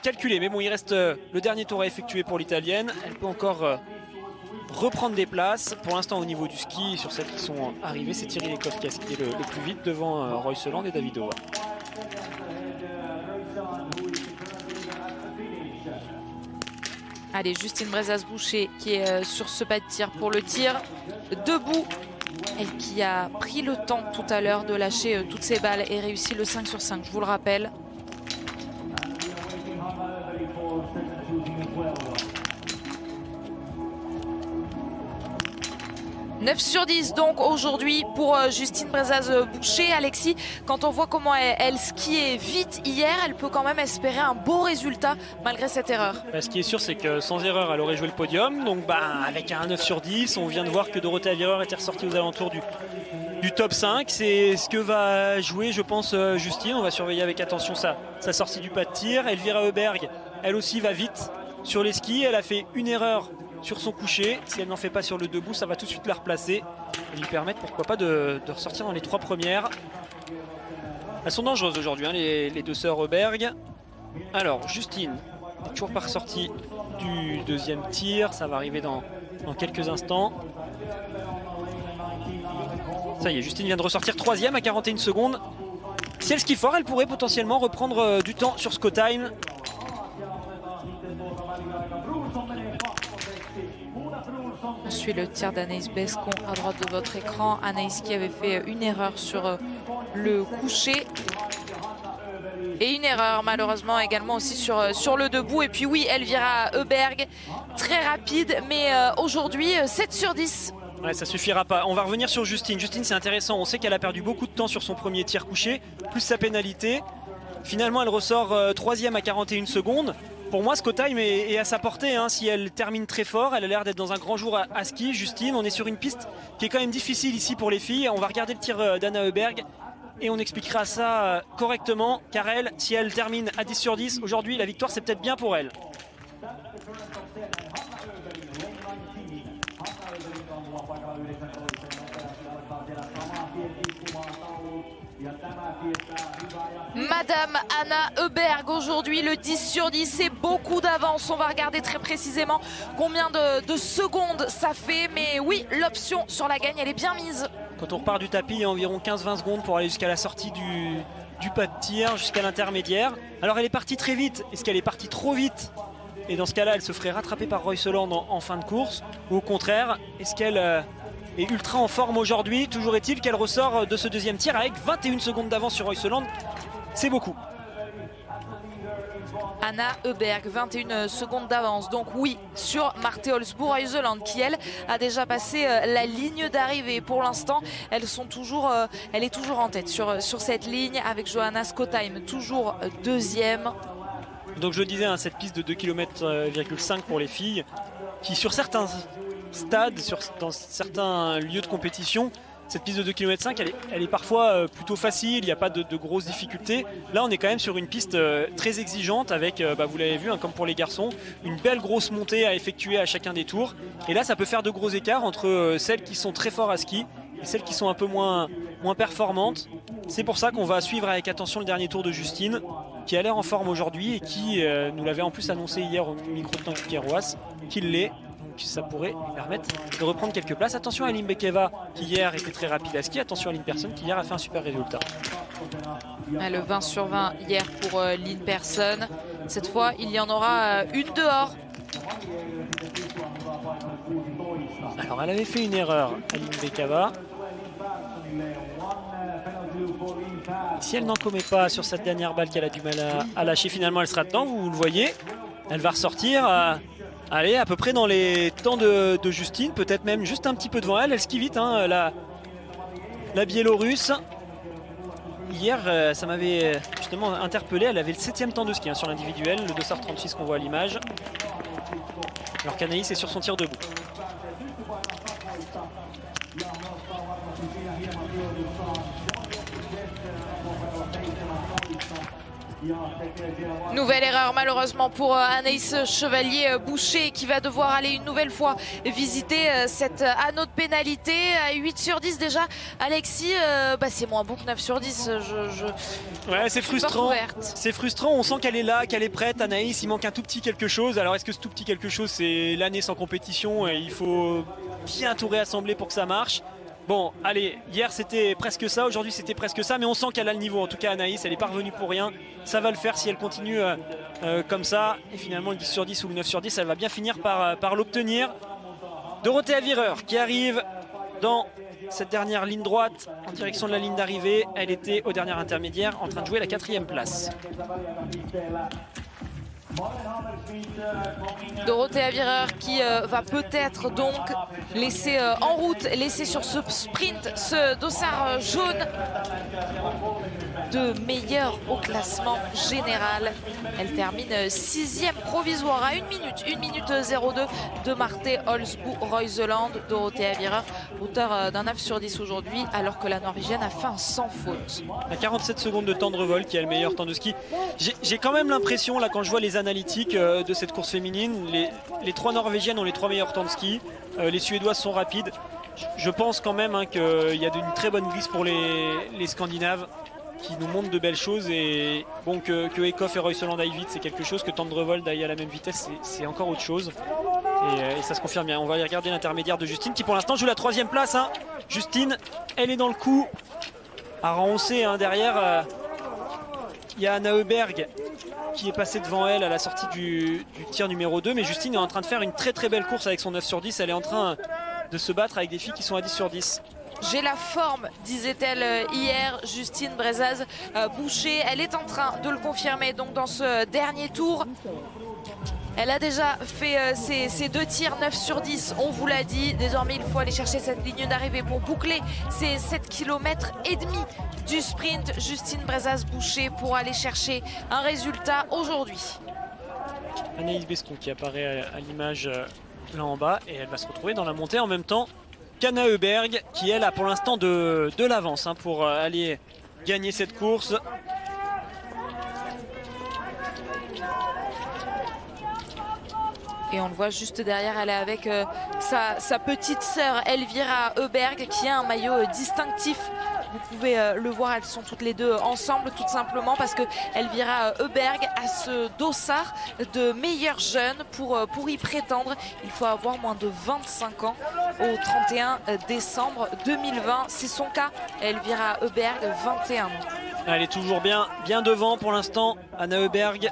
calculer. Mais bon, il reste le dernier tour à effectuer pour l'Italienne. Elle peut encore reprendre des places. Pour l'instant, au niveau du ski, sur celles qui sont arrivées, c'est Thierry Lekov qui a skié le plus vite devant Royseland et David Owa. Allez, Justine Brezas-Boucher qui est sur ce pas de tir pour le tir. Debout, elle qui a pris le temps tout à l'heure de lâcher toutes ses balles et réussi le 5 sur 5, je vous le rappelle. « 9 sur 10 donc aujourd'hui pour Justine Brezas-Boucher. Alexis, quand on voit comment elle skiait vite hier, elle peut quand même espérer un beau résultat malgré cette erreur. Ce qui est sûr, c'est que sans erreur, elle aurait joué le podium. Donc avec un 9 sur 10, on vient de voir que Dorothée Avireur était ressortie aux alentours du top 5. C'est ce que va jouer, je pense, Justine. On va surveiller avec attention sa sortie du pas de tir. Elvira Heuberg, elle aussi va vite sur les skis. Elle a fait une erreur sur son coucher. Si elle n'en fait pas sur le debout, ça va tout de suite la replacer et lui permettre pourquoi pas de ressortir dans les 3 premières. Elles sont dangereuses aujourd'hui hein, les deux sœurs Heuberg. Alors Justine n'est toujours pas ressortie du deuxième tir, ça va arriver dans quelques instants. Ça y est, Justine vient de ressortir 3e à 41 secondes. Si elle skie fort, elle pourrait potentiellement reprendre du temps sur Skottheim. On suit le tir d'Anaïs Bescon à droite de votre écran. Anaïs qui avait fait une erreur sur le coucher. Et une erreur malheureusement également aussi sur le debout. Et puis oui, Elvira Heuberg, très rapide, mais aujourd'hui 7 sur 10. Ouais, ça suffira pas. On va revenir sur Justine. Justine, c'est intéressant. On sait qu'elle a perdu beaucoup de temps sur son premier tir couché, plus sa pénalité. Finalement, elle ressort 3e à 41 secondes. Pour moi, Skottheim est à sa portée. Hein. Si elle termine très fort, elle a l'air d'être dans un grand jour à ski. Justine, on est sur une piste qui est quand même difficile ici pour les filles. On va regarder le tir d'Anna Heuberg et on expliquera ça correctement. Car elle, si elle termine à 10 sur 10, aujourd'hui, la victoire, c'est peut-être bien pour elle. Madame Anna Heuberg aujourd'hui, le 10 sur 10, c'est beaucoup d'avance. On va regarder très précisément combien de secondes ça fait. Mais oui, l'option sur la gagne, elle est bien mise. Quand on repart du tapis, il y a environ 15-20 secondes pour aller jusqu'à la sortie du pas de tir, jusqu'à l'intermédiaire. Alors elle est partie très vite. Est-ce qu'elle est partie trop vite? Et dans ce cas-là, elle se ferait rattraper par Royseland en fin de course? Ou au contraire, est-ce qu'elle est ultra en forme aujourd'hui? Toujours est-il qu'elle ressort de ce deuxième tir avec 21 secondes d'avance sur Royseland. C'est beaucoup. Anna Heuberg, 21 secondes d'avance. Donc oui, sur Marte Olsbo-Royseland qui, elle, a déjà passé la ligne d'arrivée. Pour l'instant, elle est toujours en tête sur cette ligne avec Johanna Skottheim, toujours deuxième. Donc je disais, hein, cette piste de 2,5 km pour les filles, qui sur certains stades, dans certains lieux de compétition, cette piste de 2,5 km, elle est parfois plutôt facile, il n'y a pas de grosses difficultés. Là, on est quand même sur une piste très exigeante avec, vous l'avez vu, hein, comme pour les garçons, une belle grosse montée à effectuer à chacun des tours. Et là, ça peut faire de gros écarts entre celles qui sont très fortes à ski et celles qui sont un peu moins performantes. C'est pour ça qu'on va suivre avec attention le dernier tour de Justine, qui a l'air en forme aujourd'hui et qui nous l'avait en plus annoncé hier au micro de Tanguy Kerouas, qu'il l'est. Ça pourrait lui permettre de reprendre quelques places. Attention à Aline Bekeva qui hier était très rapide à ski. Attention à Aline Persson qui hier a fait un super résultat. Le 20 sur 20 hier pour Lynn Persson. Cette fois, il y en aura une dehors. Alors elle avait fait une erreur, Aline Bekava. Si elle n'en commet pas sur cette dernière balle qu'elle a du mal à lâcher, finalement elle sera dedans, vous le voyez. Elle va ressortir, allez, à peu près dans les temps de Justine, peut-être même juste un petit peu devant elle. Elle skie vite, hein, la Biélorusse. Hier, ça m'avait justement interpellé, elle avait le 7e temps de ski, hein, sur l'individuel, le 2h36 qu'on voit à l'image. Alors qu'Anaïs est sur son tir debout. Nouvelle erreur malheureusement pour Anaïs Chevalier-Boucher qui va devoir aller une nouvelle fois visiter cet anneau de pénalité. À 8 sur 10 déjà, Alexis, c'est moins bon que 9 sur 10. Ouais, c'est frustrant. C'est frustrant, on sent qu'elle est là, qu'elle est prête. Anaïs, il manque un tout petit quelque chose. Alors est-ce que ce tout petit quelque chose, c'est l'année sans compétition et il faut bien tout réassembler pour que ça marche? Bon, allez, hier c'était presque ça, aujourd'hui c'était presque ça, mais on sent qu'elle a le niveau. En tout cas, Anaïs, elle n'est pas revenue pour rien. Ça va le faire si elle continue comme ça. Et finalement, le 10 sur 10 ou le 9 sur 10, elle va bien finir par l'obtenir. Dorothea Wierer qui arrive dans cette dernière ligne droite en direction de la ligne d'arrivée. Elle était au dernier intermédiaire en train de jouer la 4e place. Dorothea Wierer qui va peut-être donc laisser en route, laisser sur ce sprint ce dossard jaune de meilleure au classement général. Elle termine 6e provisoire à 1 minute 02 de Marte Olsbu-Reuseland. Dorothea Wierer, auteur d'un 9 sur 10 aujourd'hui, alors que la Norvégienne a fait un sans faute. À 47 secondes de temps de revolt qui a le meilleur temps de ski. J'ai quand même l'impression, là, quand je vois les analytiques de cette course féminine, les 3 Norvégiennes ont les 3 meilleurs temps de ski. Les Suédoises sont rapides. Je pense quand même, hein, qu'il y a une très bonne glisse pour les Scandinaves qui nous montrent de belles choses. Et bon, que Eekhoff et Reuseland aillent vite, c'est quelque chose. Que Tendrevold aille à la même vitesse, c'est encore autre chose. Et ça se confirme bien. On va aller regarder l'intermédiaire de Justine qui pour l'instant joue la 3e place. Hein. Justine, elle est dans le coup. Alors on sait, hein, derrière, il y a Anna Heuberg qui est passée devant elle à la sortie du tir numéro 2. Mais Justine est en train de faire une très très belle course avec son 9 sur 10. Elle est en train de se battre avec des filles qui sont à 10 sur 10. J'ai la forme, disait-elle hier, Justine Brezaz-Boucher. Elle est en train de le confirmer donc dans ce dernier tour. Elle a déjà fait ses 2 tirs 9 sur 10, on vous l'a dit. Désormais, il faut aller chercher cette ligne d'arrivée pour boucler ces 7,5 km du sprint. Justine Brezaz-Boucher pour aller chercher un résultat aujourd'hui. Anaïs Bescon qui apparaît à l'image là en bas et elle va se retrouver dans la montée en même temps qu'Anna Heuberg qui elle a pour l'instant de l'avance, hein, pour aller gagner cette course. Et on le voit juste derrière, elle est avec sa petite sœur Elvira Heuberg qui a un maillot distinctif. Vous pouvez le voir, elles sont toutes les deux ensemble tout simplement parce que Elvira Heuberg a ce dossard de meilleure jeune pour y prétendre. Il faut avoir moins de 25 ans au 31 décembre 2020. C'est son cas, Elvira Heuberg, 21 ans. Elle est toujours bien devant pour l'instant, Anna Heuberg.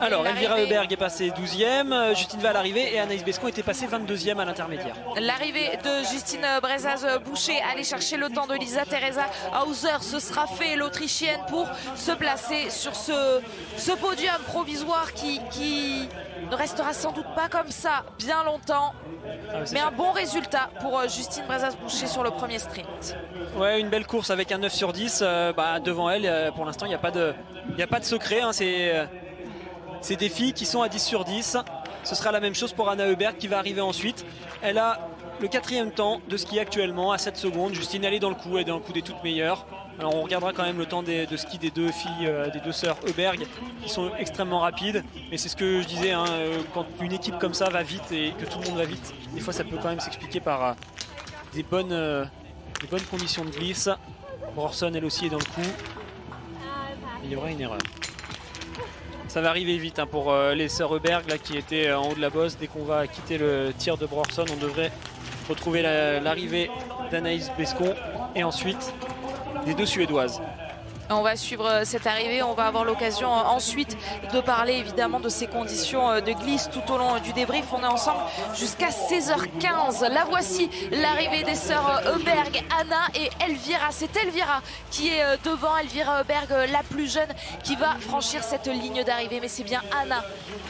Alors, Elvira Heuberg est passée 12e, Justine va à l'arrivée et Anaïs Bescon était passée 22e à l'intermédiaire. L'arrivée de Justine Brezaz-Boucher, aller chercher le temps de Lisa Teresa Hauser, ce sera fait, l'Autrichienne, pour se placer sur ce podium provisoire qui ne restera sans doute pas comme ça bien longtemps. Mais un bon résultat pour Justine Brezaz-Boucher sur le premier sprint. Ouais, une belle course avec un 9 sur 10. Devant elle, pour l'instant, il n'y a pas de secret. Hein, c'est des filles qui sont à 10 sur 10. Ce sera la même chose pour Anna Heuberg qui va arriver ensuite. Elle a le 4e temps de ski actuellement à 7 secondes. Justine, elle est dans le coup, elle est dans le coup des toutes meilleures. Alors on regardera quand même le temps de ski des 2 filles, des 2 sœurs Heuberg qui sont extrêmement rapides. Mais c'est ce que je disais, hein, quand une équipe comme ça va vite et que tout le monde va vite, des fois ça peut quand même s'expliquer par des bonnes conditions de glisse. Brorson, elle aussi, est dans le coup. Il y aura une erreur. Ça va arriver vite, hein, pour les sœurs Heuberg là, qui étaient en haut de la bosse. Dès qu'on va quitter le tir de Brorson, on devrait retrouver l'arrivée d'Anaïs Bescon et ensuite des 2 Suédoises. On va suivre cette arrivée, on va avoir l'occasion ensuite de parler évidemment de ces conditions de glisse tout au long du débrief. On est ensemble jusqu'à 16h15. La voici, l'arrivée des sœurs Heuberg, Anna et Elvira. C'est Elvira qui est devant, Elvira Heuberg, la plus jeune, qui va franchir cette ligne d'arrivée. Mais c'est bien Anna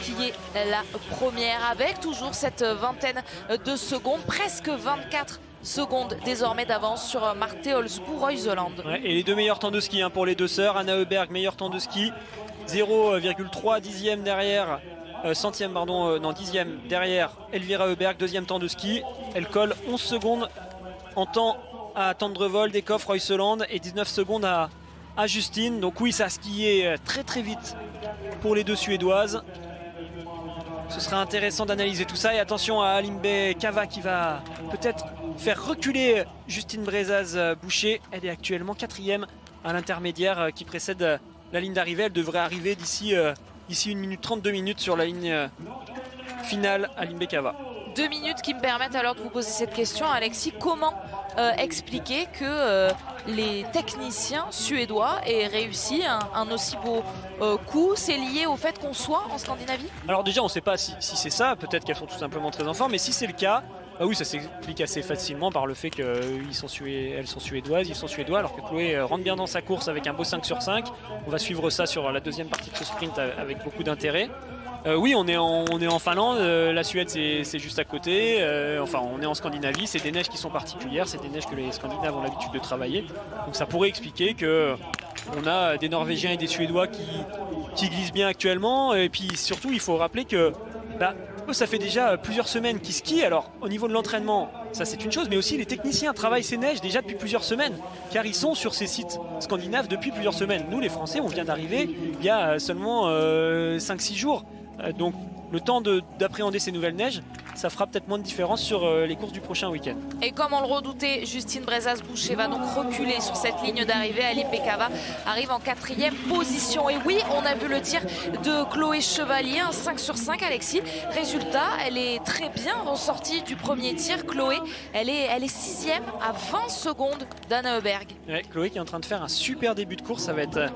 qui est la première avec toujours cette vingtaine de secondes, presque 24 secondes désormais d'avance sur Marte Olsbu-Reuseland. Ouais, et les deux meilleurs temps de ski pour les deux sœurs. Anna Heuberg, meilleur temps de ski, 0,3 dixième derrière, centième pardon, non dixième derrière Elvira Heuberg, deuxième temps de ski. Elle colle 11 secondes en temps à Tendrevold, Ekhof, Reuseland et 19 secondes à Justine. Donc oui, ça a skié très très vite pour les deux Suédoises. Ce sera intéressant d'analyser tout ça. Et attention à Alimbe Cava qui va peut-être faire reculer Justine Brezaz-Boucher. Elle est actuellement 4e à l'intermédiaire qui précède la ligne d'arrivée. Elle devrait arriver d'ici 1 minute 32 minutes sur la ligne finale. Alimbe Cava. 2 minutes qui me permettent alors de vous poser cette question, Alexis. Comment expliquer que les techniciens suédois aient réussi un aussi beau coup? C'est lié au fait qu'on soit en Scandinavie? Alors déjà, on ne sait pas si c'est ça. Peut-être qu'elles sont tout simplement très en forme. Mais si c'est le cas, bah oui, ça s'explique assez facilement par le fait qu'elles sont suédoises, ils sont suédois, alors que Chloé rentre bien dans sa course avec un beau 5 sur 5. On va suivre ça sur la deuxième partie de ce sprint avec beaucoup d'intérêt. Oui, on est en Finlande, la Suède c'est juste à côté, enfin on est en Scandinavie, c'est des neiges qui sont particulières, c'est des neiges que les Scandinaves ont l'habitude de travailler. Donc ça pourrait expliquer qu'on a des Norvégiens et des Suédois qui glissent bien actuellement. Et puis surtout, il faut rappeler que ça fait déjà plusieurs semaines qu'ils skient. Alors au niveau de l'entraînement, ça c'est une chose, mais aussi les techniciens travaillent ces neiges déjà depuis plusieurs semaines, car ils sont sur ces sites scandinaves depuis plusieurs semaines. Nous les Français, on vient d'arriver il y a seulement 5-6 jours. Donc le temps d'appréhender ces nouvelles neiges, ça fera peut-être moins de différence sur les courses du prochain week-end. Et comme on le redoutait, Justine Brezaz-Boucher va donc reculer sur cette ligne d'arrivée. Alimbe Cava arrive en 4e position. Et oui, on a vu le tir de Chloé Chevalier, un 5 sur 5, Alexis. Résultat, elle est très bien ressortie du premier tir. Chloé, elle est 6e à 20 secondes d'Anna Heuberg. Ouais, Chloé qui est en train de faire un super début de course, ça va être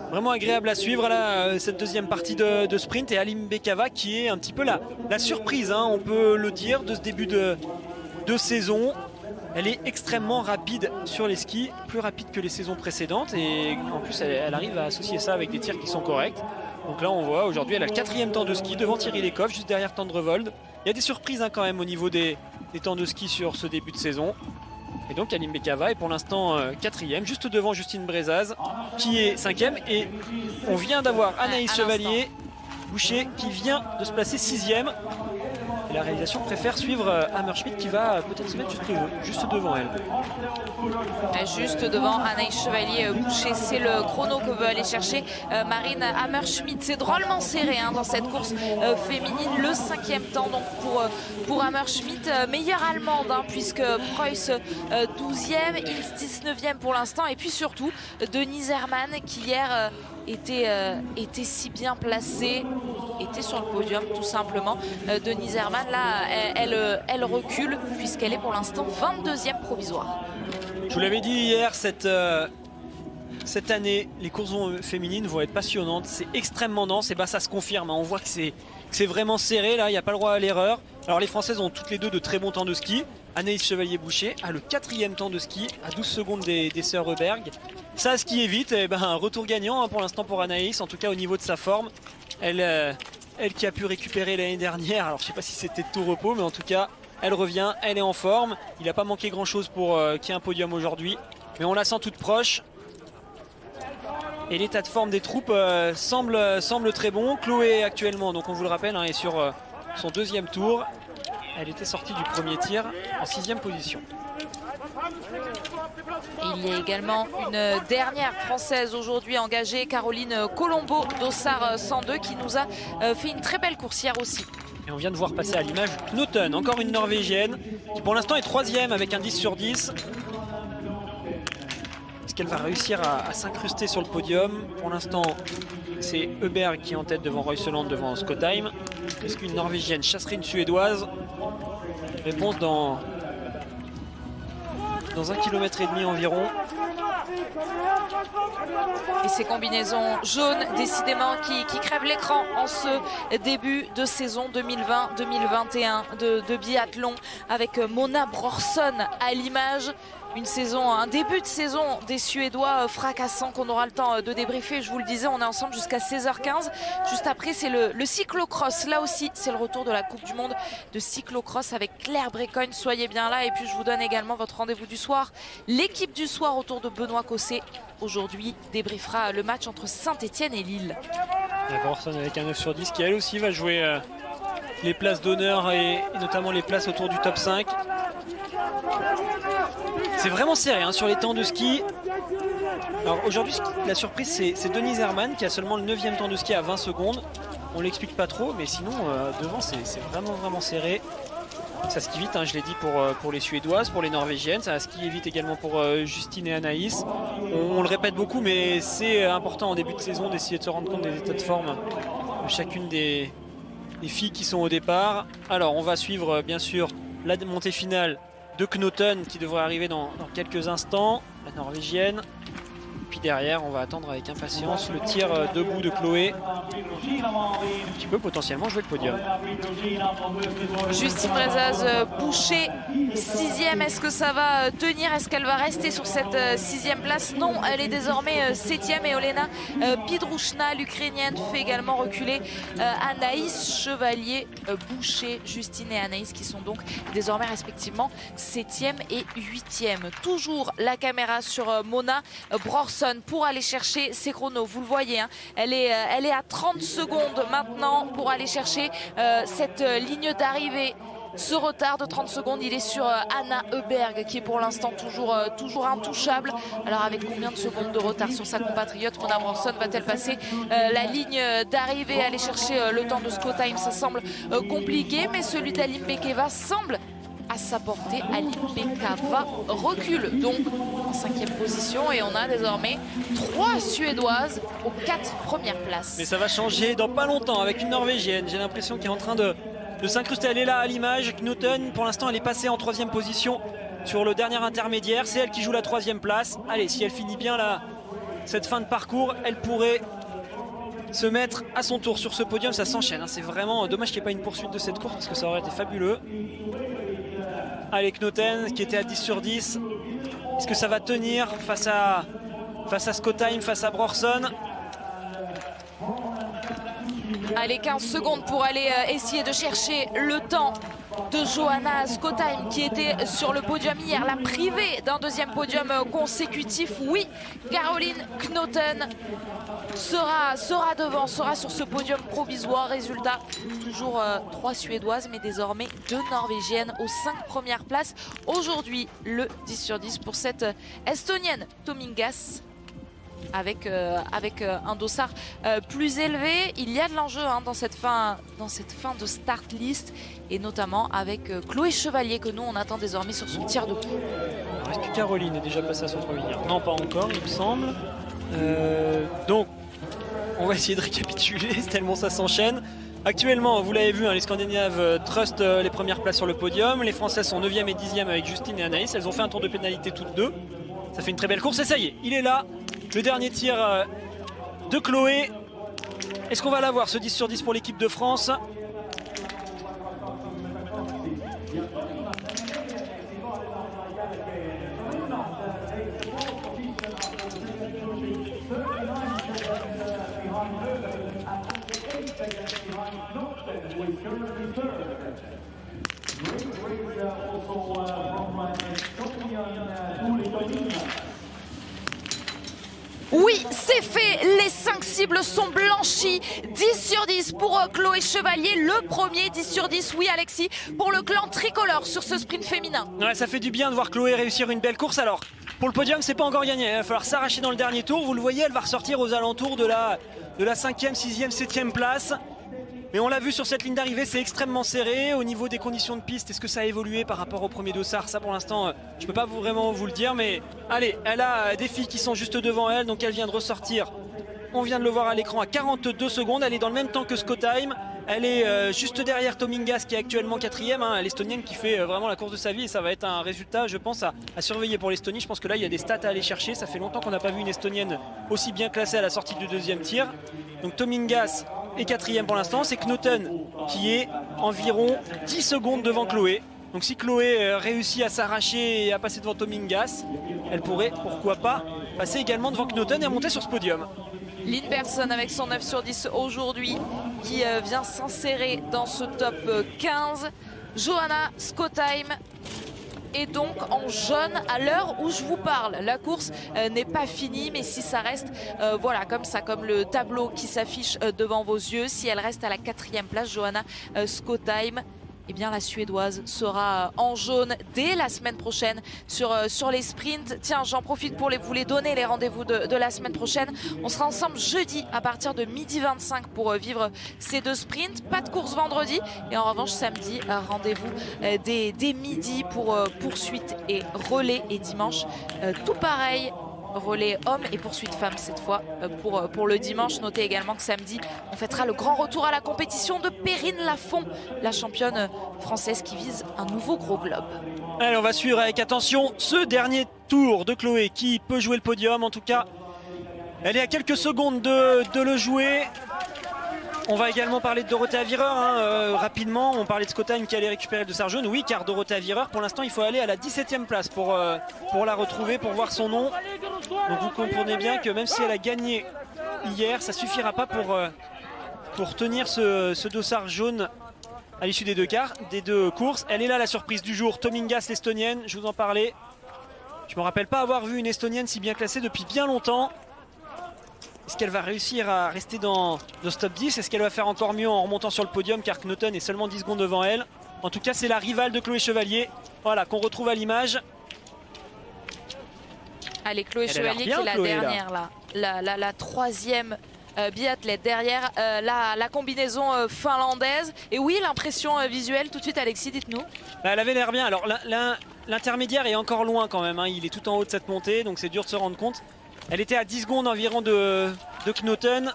vraiment agréable à suivre là, cette deuxième partie de sprint. Et Alimbe Cava qui est un petit peu la surprise, on peut le dire, de ce début de saison. Elle est extrêmement rapide sur les skis, plus rapide que les saisons précédentes, et en plus elle arrive à associer ça avec des tirs qui sont corrects. Donc là on voit aujourd'hui elle a le 4e temps de ski devant Thierry Lekhoff, juste derrière Tendrevold. Il y a des surprises quand même au niveau des temps de ski sur ce début de saison. Et donc Alimbe Cava est pour l'instant 4e, juste devant Justine Brezaz qui est 5e. Et on vient d'avoir Anaïs Chevalier Boucher qui vient de se placer 6e. Et la réalisation préfère suivre Hammerschmidt qui va peut-être se mettre juste devant elle. Juste devant Anaïs Chevalier Boucher, c'est le chrono que veut aller chercher Marine Hammerschmidt. C'est drôlement serré dans cette course féminine. Le 5e temps donc pour Hammerschmidt, meilleure allemande puisque Preuss 12e, Ilse 19e pour l'instant. Et puis surtout Denise Herrmann qui hier était si bien placée, était sur le podium tout simplement. Denise Herrmann là elle recule puisqu'elle est pour l'instant 22e provisoire. Je vous l'avais dit hier, cette année les courses féminines vont être passionnantes. C'est extrêmement dense et ça se confirme, on voit que c'est vraiment serré là, il n'y a pas le droit à l'erreur. Alors les Françaises ont toutes les deux de très bons temps de ski. Anaïs Chevalier-Boucher a le 4e temps de ski à 12 secondes des sœurs Heuberg. Ça a skié vite, et un retour gagnant pour l'instant pour Anaïs, en tout cas au niveau de sa forme. Elle qui a pu récupérer l'année dernière, alors je ne sais pas si c'était de tout repos, mais en tout cas elle revient, elle est en forme. Il n'a pas manqué grand chose pour qu'il y ait un podium aujourd'hui, mais on la sent toute proche. Et l'état de forme des troupes semble très bon. Chloé actuellement, donc on vous le rappelle, est sur son 2e tour. Elle était sortie du premier tir en 6e position. Il y a également une dernière Française aujourd'hui engagée, Caroline Colombo d'Ossard 102 qui nous a fait une très belle course hier aussi. Et on vient de voir passer à l'image Knoten, encore une Norvégienne qui pour l'instant est 3e avec un 10 sur 10. Est-ce qu'elle va réussir à s'incruster sur le podium? Pour l'instant c'est Heuberg qui est en tête devant Reuseland, devant Skottheim. Est-ce qu'une Norvégienne chasserait une Suédoise? Réponse dans dans 1,5 km environ. Et ces combinaisons jaunes, décidément, qui crèvent l'écran en ce début de saison 2020-2021 de biathlon, avec Mona Brorsson à l'image. Une saison, un début de saison des Suédois fracassants qu'on aura le temps de débriefer. Je vous le disais, on est ensemble jusqu'à 16h15. Juste après, c'est le cyclocross. Là aussi, c'est le retour de la Coupe du Monde de cyclocross avec Claire Brécogne. Soyez bien là. Et puis, je vous donne également votre rendez-vous du soir. L'équipe du soir autour de Benoît Cosset, aujourd'hui, débriefera le match entre Saint-Etienne et Lille. Brorsson avec un 9 sur 10 qui, elle aussi, va jouer les places d'honneur et notamment les places autour du top 5. C'est vraiment serré sur les temps de ski. Alors aujourd'hui, la surprise, c'est Denise Herrmann qui a seulement le 9e temps de ski à 20 secondes. On ne l'explique pas trop, mais sinon, devant, c'est vraiment serré. Ça skie vite, je l'ai dit pour les Suédoises, pour les Norvégiennes. Ça skie vite également pour Justine et Anaïs. On le répète beaucoup, mais c'est important en début de saison d'essayer de se rendre compte des états de forme de chacune des filles qui sont au départ. Alors, on va suivre, bien sûr, la montée finale de Knoten qui devrait arriver dans quelques instants, la Norvégienne. Puis derrière, on va attendre avec impatience le tir debout de Chloé, qui peut potentiellement jouer le podium. Justine Brezaz-Boucher, 6e. Est-ce que ça va tenir? Est-ce qu'elle va rester sur cette 6e place? Non, elle est désormais 7e. Et Olena Pidrouchna, l'Ukrainienne, fait également reculer Anaïs Chevalier-Boucher. Justine et Anaïs qui sont donc désormais respectivement 7e et 8e. Toujours la caméra sur Mona Brorsson pour aller chercher ses chronos. Vous le voyez, elle est à 30 secondes maintenant pour aller chercher cette ligne d'arrivée. Ce retard de 30 secondes, il est sur Anna Heuberg qui est pour l'instant toujours intouchable. Alors avec combien de secondes de retard sur sa compatriote Mona Brorsson va-t-elle passer la ligne d'arrivée, aller chercher le temps de Scott Time? Ça semble compliqué, mais celui d'Alim Bekeva semble à sa portée. Alim Bekeva recule donc en 5e position et on a désormais 3 Suédoises aux 4 premières places. Mais ça va changer dans pas longtemps avec une Norvégienne. J'ai l'impression qu'elle est en train de s'incruster. Elle est là à l'image. Knoten, pour l'instant, elle est passée en 3e position sur le dernier intermédiaire. C'est elle qui joue la 3e place. Allez, si elle finit bien là, cette fin de parcours, elle pourrait se mettre à son tour sur ce podium. Ça s'enchaîne. C'est vraiment dommage qu'il n'y ait pas une poursuite de cette course parce que ça aurait été fabuleux. Allez, Knoten qui était à 10 sur 10. Est-ce que ça va tenir face à Scott Time, face à Brorsson? Allez, 15 secondes pour aller essayer de chercher le temps de Johanna Scott Time qui était sur le podium hier, la privée d'un 2e podium consécutif. Oui, Caroline Knoten sera devant, sera sur ce podium provisoire. Résultat, toujours 3 Suédoises, mais désormais 2 Norvégiennes aux 5 premières places. Aujourd'hui, le 10 sur 10 pour cette Estonienne Tomingas. Avec un dossard plus élevé. Il y a de l'enjeu dans cette fin de start list, et notamment avec Chloé Chevalier que nous on attend désormais sur son tir de coup. Est-ce que Caroline est déjà passée à son premier tir? Non, pas encore, il me semble. Donc on va essayer de récapituler tellement ça s'enchaîne. Actuellement, vous l'avez vu, les Scandinaves trustent les premières places sur le podium. Les Françaises sont 9e et 10e avec Justine et Anaïs. Elles ont fait un tour de pénalité toutes deux. Ça fait une très belle course et ça y est, il est là. Le dernier tir de Chloé. Est-ce qu'on va l'avoir, ce 10 sur 10 pour l'équipe de France? Oui, c'est fait, les 5 cibles sont blanchies. 10 sur 10 pour Chloé Chevalier, le premier 10 sur 10, oui Alexis, pour le clan tricolore sur ce sprint féminin. Ouais, ça fait du bien de voir Chloé réussir une belle course. Alors, pour le podium, c'est pas encore gagné, il va falloir s'arracher dans le dernier tour. Vous le voyez, elle va ressortir aux alentours de la 5e, 6e, 7e place. Mais on l'a vu sur cette ligne d'arrivée, c'est extrêmement serré. Au niveau des conditions de piste, est-ce que ça a évolué par rapport au premier dossard? Ça, pour l'instant, je peux pas vraiment vous le dire. Mais allez, elle a des filles qui sont juste devant elle. Donc elle vient de ressortir. On vient de le voir à l'écran à 42 secondes. Elle est dans le même temps que Scott Time. Elle est juste derrière Tomingas qui est actuellement 4e, hein, l'Estonienne qui fait vraiment la course de sa vie et ça va être un résultat je pense à surveiller pour l'Estonie. Je pense que là il y a des stats à aller chercher, ça fait longtemps qu'on n'a pas vu une Estonienne aussi bien classée à la sortie du deuxième tir. Donc Tomingas est 4e pour l'instant, c'est Knoten qui est environ 10 secondes devant Chloé. Donc si Chloé réussit à s'arracher et à passer devant Tomingas, elle pourrait pourquoi pas passer également devant Knoten et à monter sur ce podium. Lynn Persson avec son 9 sur 10 aujourd'hui qui vient s'insérer dans ce top 15. Johanna Skottheim est donc en jaune à l'heure où je vous parle. La course n'est pas finie, mais si ça reste voilà comme ça, comme le tableau qui s'affiche devant vos yeux, si elle reste à la 4e place, Johanna Skottheim, eh bien la Suédoise sera en jaune dès la semaine prochaine sur les sprints. Tiens, j'en profite pour vous les donner, les rendez-vous de la semaine prochaine. On sera ensemble jeudi à partir de 12h25 pour vivre ces 2 sprints. Pas de course vendredi et en revanche samedi, rendez-vous dès midi pour poursuite et relais, et dimanche tout pareil. Relais hommes et poursuite femmes cette fois pour le dimanche. Notez également que samedi on fêtera le grand retour à la compétition de Perrine Lafont, la championne française qui vise un nouveau gros globe. Allez, on va suivre avec attention ce dernier tour de Chloé qui peut jouer le podium. En tout cas elle est à quelques secondes de le jouer. On va également parler de Dorothée Avireur rapidement. On parlait de Skottheim qui allait récupérer le dossard jaune. Oui, car Dorothée Avireur, pour l'instant, il faut aller à la 17e place pour la retrouver, pour voir son nom. Donc vous comprenez bien que même si elle a gagné hier, ça ne suffira pas pour tenir ce dossard jaune à l'issue des deux courses. Elle est là, la surprise du jour. Tomingas, l'Estonienne, je vous en parlais. Je ne me rappelle pas avoir vu une Estonienne si bien classée depuis bien longtemps. Est-ce qu'elle va réussir à rester dans ce top 10? Est-ce qu'elle va faire encore mieux en remontant sur le podium, car Knoten est seulement 10 secondes devant elle? En tout cas, c'est la rivale de Chloé Chevalier, voilà, qu'on retrouve à l'image. Allez, Chloé Chevalier qui est la dernière là, la 3e biathlète derrière la combinaison finlandaise. Et oui, l'impression visuelle tout de suite, Alexis, dites-nous. Elle avait l'air bien. Alors l'intermédiaire est encore loin quand même, hein. Il est tout en haut de cette montée, donc c'est dur de se rendre compte. Elle était à 10 secondes environ de Knoten.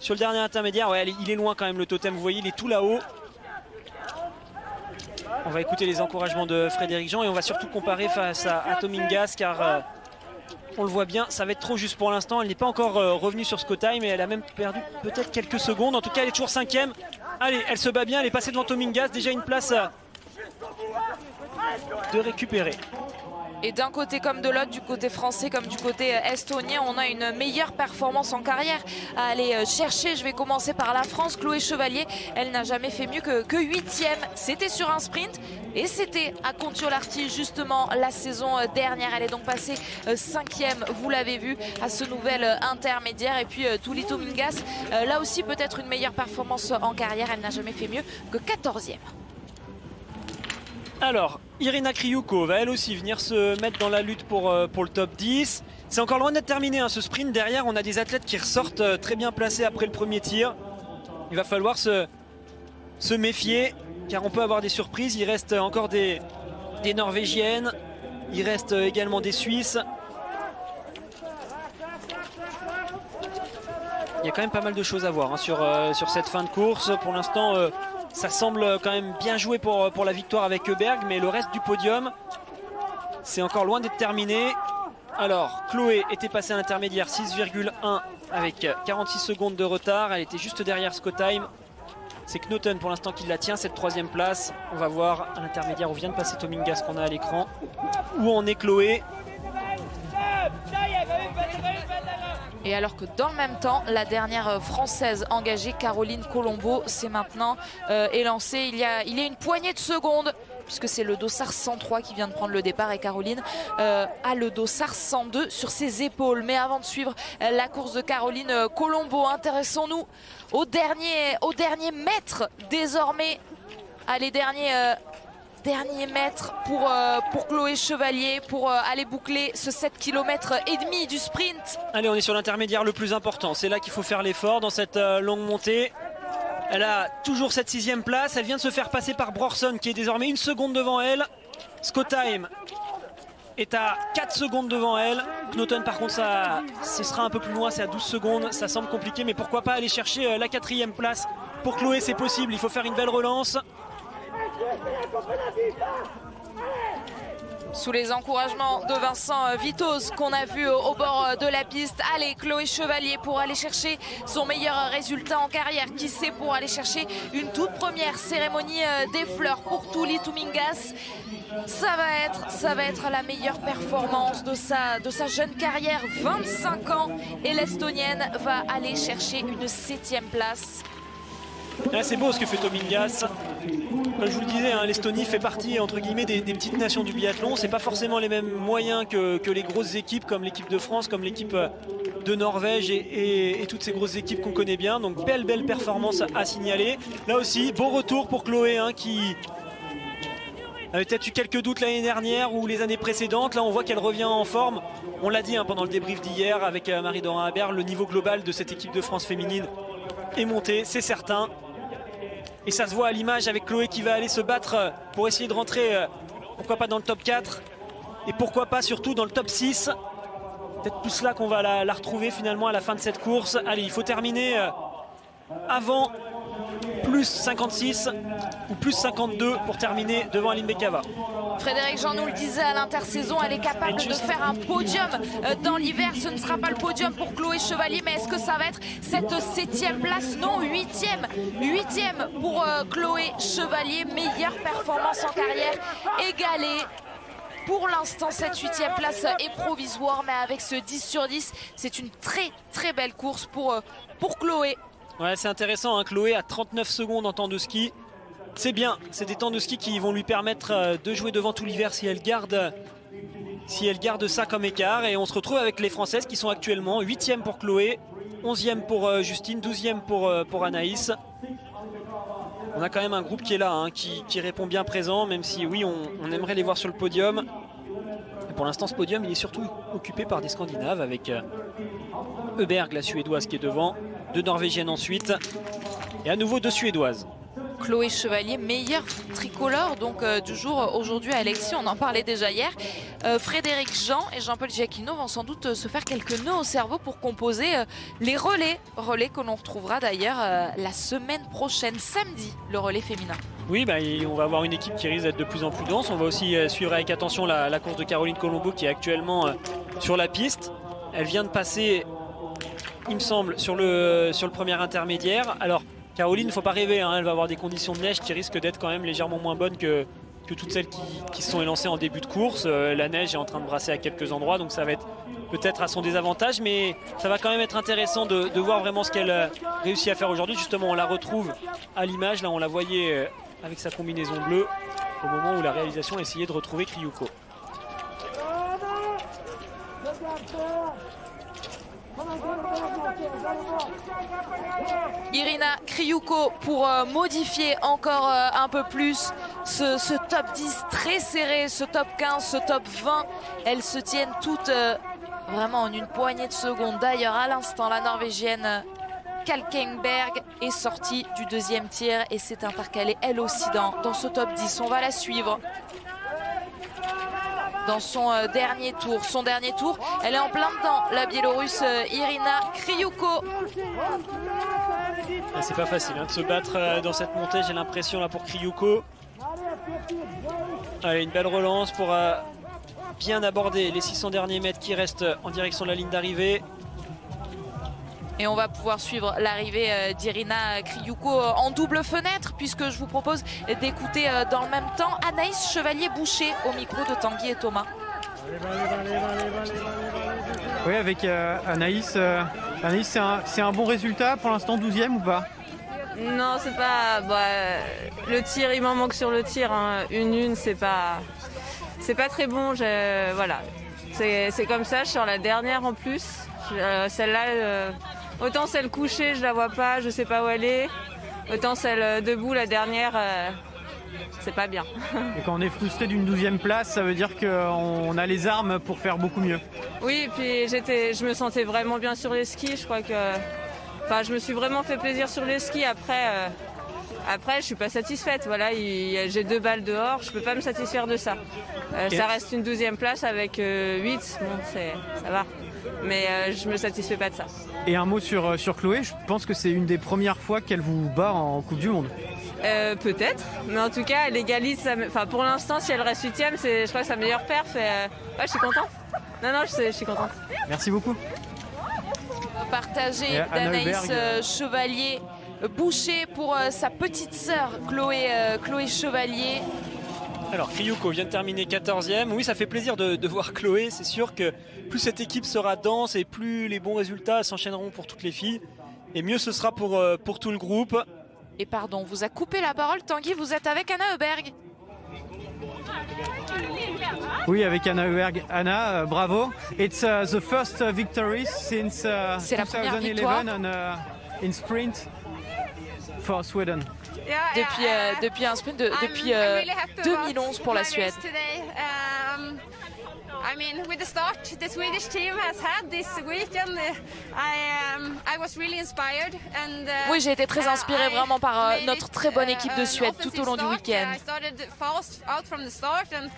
Sur le dernier intermédiaire, ouais, il est loin quand même le totem, vous voyez, il est tout là-haut. On va écouter les encouragements de Frédéric Jean et on va surtout comparer face à Tomingas, car on le voit bien, ça va être trop juste pour l'instant. Elle n'est pas encore revenue sur Skottheim et elle a même perdu peut-être quelques secondes. En tout cas, elle est toujours 5e. Allez, elle se bat bien, elle est passée devant Tomingas, déjà une place de récupérer. Et d'un côté comme de l'autre, du côté français comme du côté estonien, on a une meilleure performance en carrière à aller chercher. Je vais commencer par la France. Chloé Chevalier, elle n'a jamais fait mieux que 8e. C'était sur un sprint et c'était à Kontiolahti justement la saison dernière. Elle est donc passée 5e, vous l'avez vu, à ce nouvel intermédiaire. Et puis Tuuli Tomingas, là aussi peut-être une meilleure performance en carrière. Elle n'a jamais fait mieux que 14e. Alors, Irina Kriouko va elle aussi venir se mettre dans la lutte pour le top 10. C'est encore loin d'être terminé ce sprint. Derrière, on a des athlètes qui ressortent très bien placés après le premier tir. Il va falloir se méfier, car on peut avoir des surprises. Il reste encore des Norvégiennes. Il reste également des Suisses. Il y a quand même pas mal de choses à voir sur cette fin de course. Pour l'instant, ça semble quand même bien joué pour la victoire avec Heuberg, mais le reste du podium, c'est encore loin d'être terminé. Alors, Chloé était passée à l'intermédiaire 6,1 avec 46 secondes de retard. Elle était juste derrière Skottheim. C'est Knoten pour l'instant qui la tient, cette 3e place. On va voir à l'intermédiaire où vient de passer Tomingas qu'on a à l'écran. Où en est Chloé? Et alors que dans le même temps, la dernière française engagée, Caroline Colombo, s'est maintenant élancée. Il y a une poignée de secondes, puisque c'est le dossard 103 qui vient de prendre le départ et Caroline a le dossard 102 sur ses épaules. Mais avant de suivre la course de Caroline Colombo, intéressons-nous au dernier mètre désormais. Allez, dernier mètre pour Chloé Chevalier pour aller boucler ce 7,5 km du sprint. Allez, on est sur l'intermédiaire le plus important. C'est là qu'il faut faire l'effort dans cette longue montée. Elle a toujours cette 6e place. Elle vient de se faire passer par Brorson qui est désormais 1 seconde devant elle. Skottheim est à 4 secondes devant elle. Knoten par contre, ce sera un peu plus loin, c'est à 12 secondes. Ça semble compliqué, mais pourquoi pas aller chercher la 4e place pour Chloé, c'est possible, il faut faire une belle relance. Sous les encouragements de Vincent Vitoz qu'on a vu au bord de la piste. Allez, Chloé Chevalier pour aller chercher son meilleur résultat en carrière. Qui sait, pour aller chercher une toute première cérémonie des fleurs pour Tuuli Tumingas. Ça va être la meilleure performance de sa jeune carrière. 25 ans et l'Estonienne va aller chercher une 7e place. Là, c'est beau ce que fait Tumingas. Comme je vous le disais, hein, l'Estonie fait partie entre guillemets des petites nations du biathlon. C'est pas forcément les mêmes moyens que les grosses équipes comme l'équipe de France, comme l'équipe de Norvège et toutes ces grosses équipes qu'on connaît bien. Donc belle performance à signaler. Là aussi, bon retour pour Chloé hein, qui avait peut-être eu quelques doutes l'année dernière ou les années précédentes. Là, on voit qu'elle revient en forme. On l'a dit hein, pendant le débrief d'hier avec Marie-Dorin Habert, le niveau global de cette équipe de France féminine est monté, c'est certain. Et ça se voit à l'image avec Chloé qui va aller se battre pour essayer de rentrer, pourquoi pas dans le top 4 et pourquoi pas surtout dans le top 6. Peut-être plus là qu'on va la retrouver finalement à la fin de cette course. Allez, il faut terminer avant plus 56 ou plus 52 pour terminer devant Aline Bekava. Frédéric Jean nous le disait à l'intersaison, elle est capable de faire un podium dans l'hiver. Ce ne sera pas le podium pour Chloé Chevalier, mais est-ce que ça va être cette 7e place? Non, 8e pour Chloé Chevalier. Meilleure performance en carrière, égalée. Pour l'instant, cette 8e place est provisoire, mais avec ce 10 sur 10, c'est une très belle course pour Chloé. Ouais, c'est intéressant, hein. Chloé a 39 secondes en temps de ski. C'est bien, c'est des temps de ski qui vont lui permettre de jouer devant tout l'hiver si elle garde ça comme écart. Et on se retrouve avec les Françaises qui sont actuellement 8e pour Chloé, 11e pour Justine, 12e pour Anaïs. On a quand même un groupe qui est là, hein, qui répond bien présent, même si oui, on aimerait les voir sur le podium. Et pour l'instant, ce podium, il est surtout occupé par des Scandinaves avec Öberg, la Suédoise, qui est devant, 2 Norvégiennes ensuite, et à nouveau 2 Suédoises. Chloé Chevalier, meilleure tricolore donc du jour aujourd'hui à Alexis, on en parlait déjà hier. Frédéric Jean et Jean-Paul Giacchino vont sans doute se faire quelques nœuds au cerveau pour composer les relais que l'on retrouvera d'ailleurs la semaine prochaine, samedi, le relais féminin. Oui, on va avoir une équipe qui risque d'être de plus en plus dense. On va aussi suivre avec attention la course de Caroline Colombo qui est actuellement sur la piste. Elle vient de passer, il me semble, sur le premier intermédiaire. Alors Caroline, il ne faut pas rêver, hein, elle va avoir des conditions de neige qui risquent d'être quand même légèrement moins bonnes que toutes celles qui se sont élancées en début de course. La neige est en train de brasser à quelques endroits, donc ça va être peut-être à son désavantage, mais ça va quand même être intéressant de voir vraiment ce qu'elle réussit à faire aujourd'hui. Justement, on la retrouve à l'image, là on la voyait avec sa combinaison bleue au moment où la réalisation a essayé de retrouver Kriouko. Irina Kriouko pour modifier encore un peu plus ce top 10 très serré, ce top 15, ce top 20. Elles se tiennent toutes vraiment en une poignée de secondes. D'ailleurs, à l'instant, la Norvégienne Kalkenberg est sortie du 2e tir et s'est intercalée elle aussi dans ce top 10. On va la suivre dans son dernier tour. Elle est en plein dedans, la Biélorusse Irina Kriouko. C'est pas facile hein, de se battre dans cette montée, j'ai l'impression là pour Kriouko. Allez, une belle relance pour bien aborder les 600 derniers mètres qui restent en direction de la ligne d'arrivée. Et on va pouvoir suivre l'arrivée d'Irina Kriouko en double fenêtre, puisque je vous propose d'écouter dans le même temps Anaïs Chevalier-Boucher au micro de Tanguy et Thomas. Oui, avec Anaïs, c'est un bon résultat pour l'instant, 12e ou pas? Non, c'est pas... le tir, il m'en manque sur le tir. Hein. Une, c'est pas très bon. Voilà. C'est comme ça, je suis sur la dernière en plus. Celle-là... Autant celle couchée, je la vois pas, je sais pas où elle est. Autant celle debout, la dernière, c'est pas bien. Et quand on est frustré d'une 12e place, ça veut dire qu'on a les armes pour faire beaucoup mieux. Oui, et puis je me sentais vraiment bien sur les skis. Je crois que, je me suis vraiment fait plaisir sur les skis. Après, je suis pas satisfaite. Voilà, j'ai 2 balles dehors, je peux pas me satisfaire de ça. Ça reste une 12e place avec 8, bon, ça va. Mais je me satisfais pas de ça. Et un mot sur Chloé, je pense que c'est une des premières fois qu'elle vous bat en Coupe du Monde. Peut-être, mais en tout cas elle égalise, enfin pour l'instant si elle reste 8ème, je crois que sa meilleure perf ouais, je suis contente. Non, je suis contente. Merci beaucoup. Partagé d'Anaïs Chevalier Boucher pour sa petite sœur Chloé Chevalier. Alors Ryuko vient de terminer 14e. Oui, ça fait plaisir de voir Chloé. C'est sûr que plus cette équipe sera dense et plus les bons résultats s'enchaîneront pour toutes les filles. Et mieux ce sera pour tout le groupe. Et pardon, vous a coupé la parole. Tanguy, vous êtes avec Anna Heuberg. Oui, avec Anna Heuberg. Anna, bravo. It's the first victory since 2011 in sprint for Sweden. Depuis un sprint depuis 2011 pour la Suède. I mean, with the start the Swedish team has had this weekend, I was really inspired and oui, j'ai été très inspirée vraiment par notre très bonne équipe de Suède tout au long du week-end. I started fast out from the start and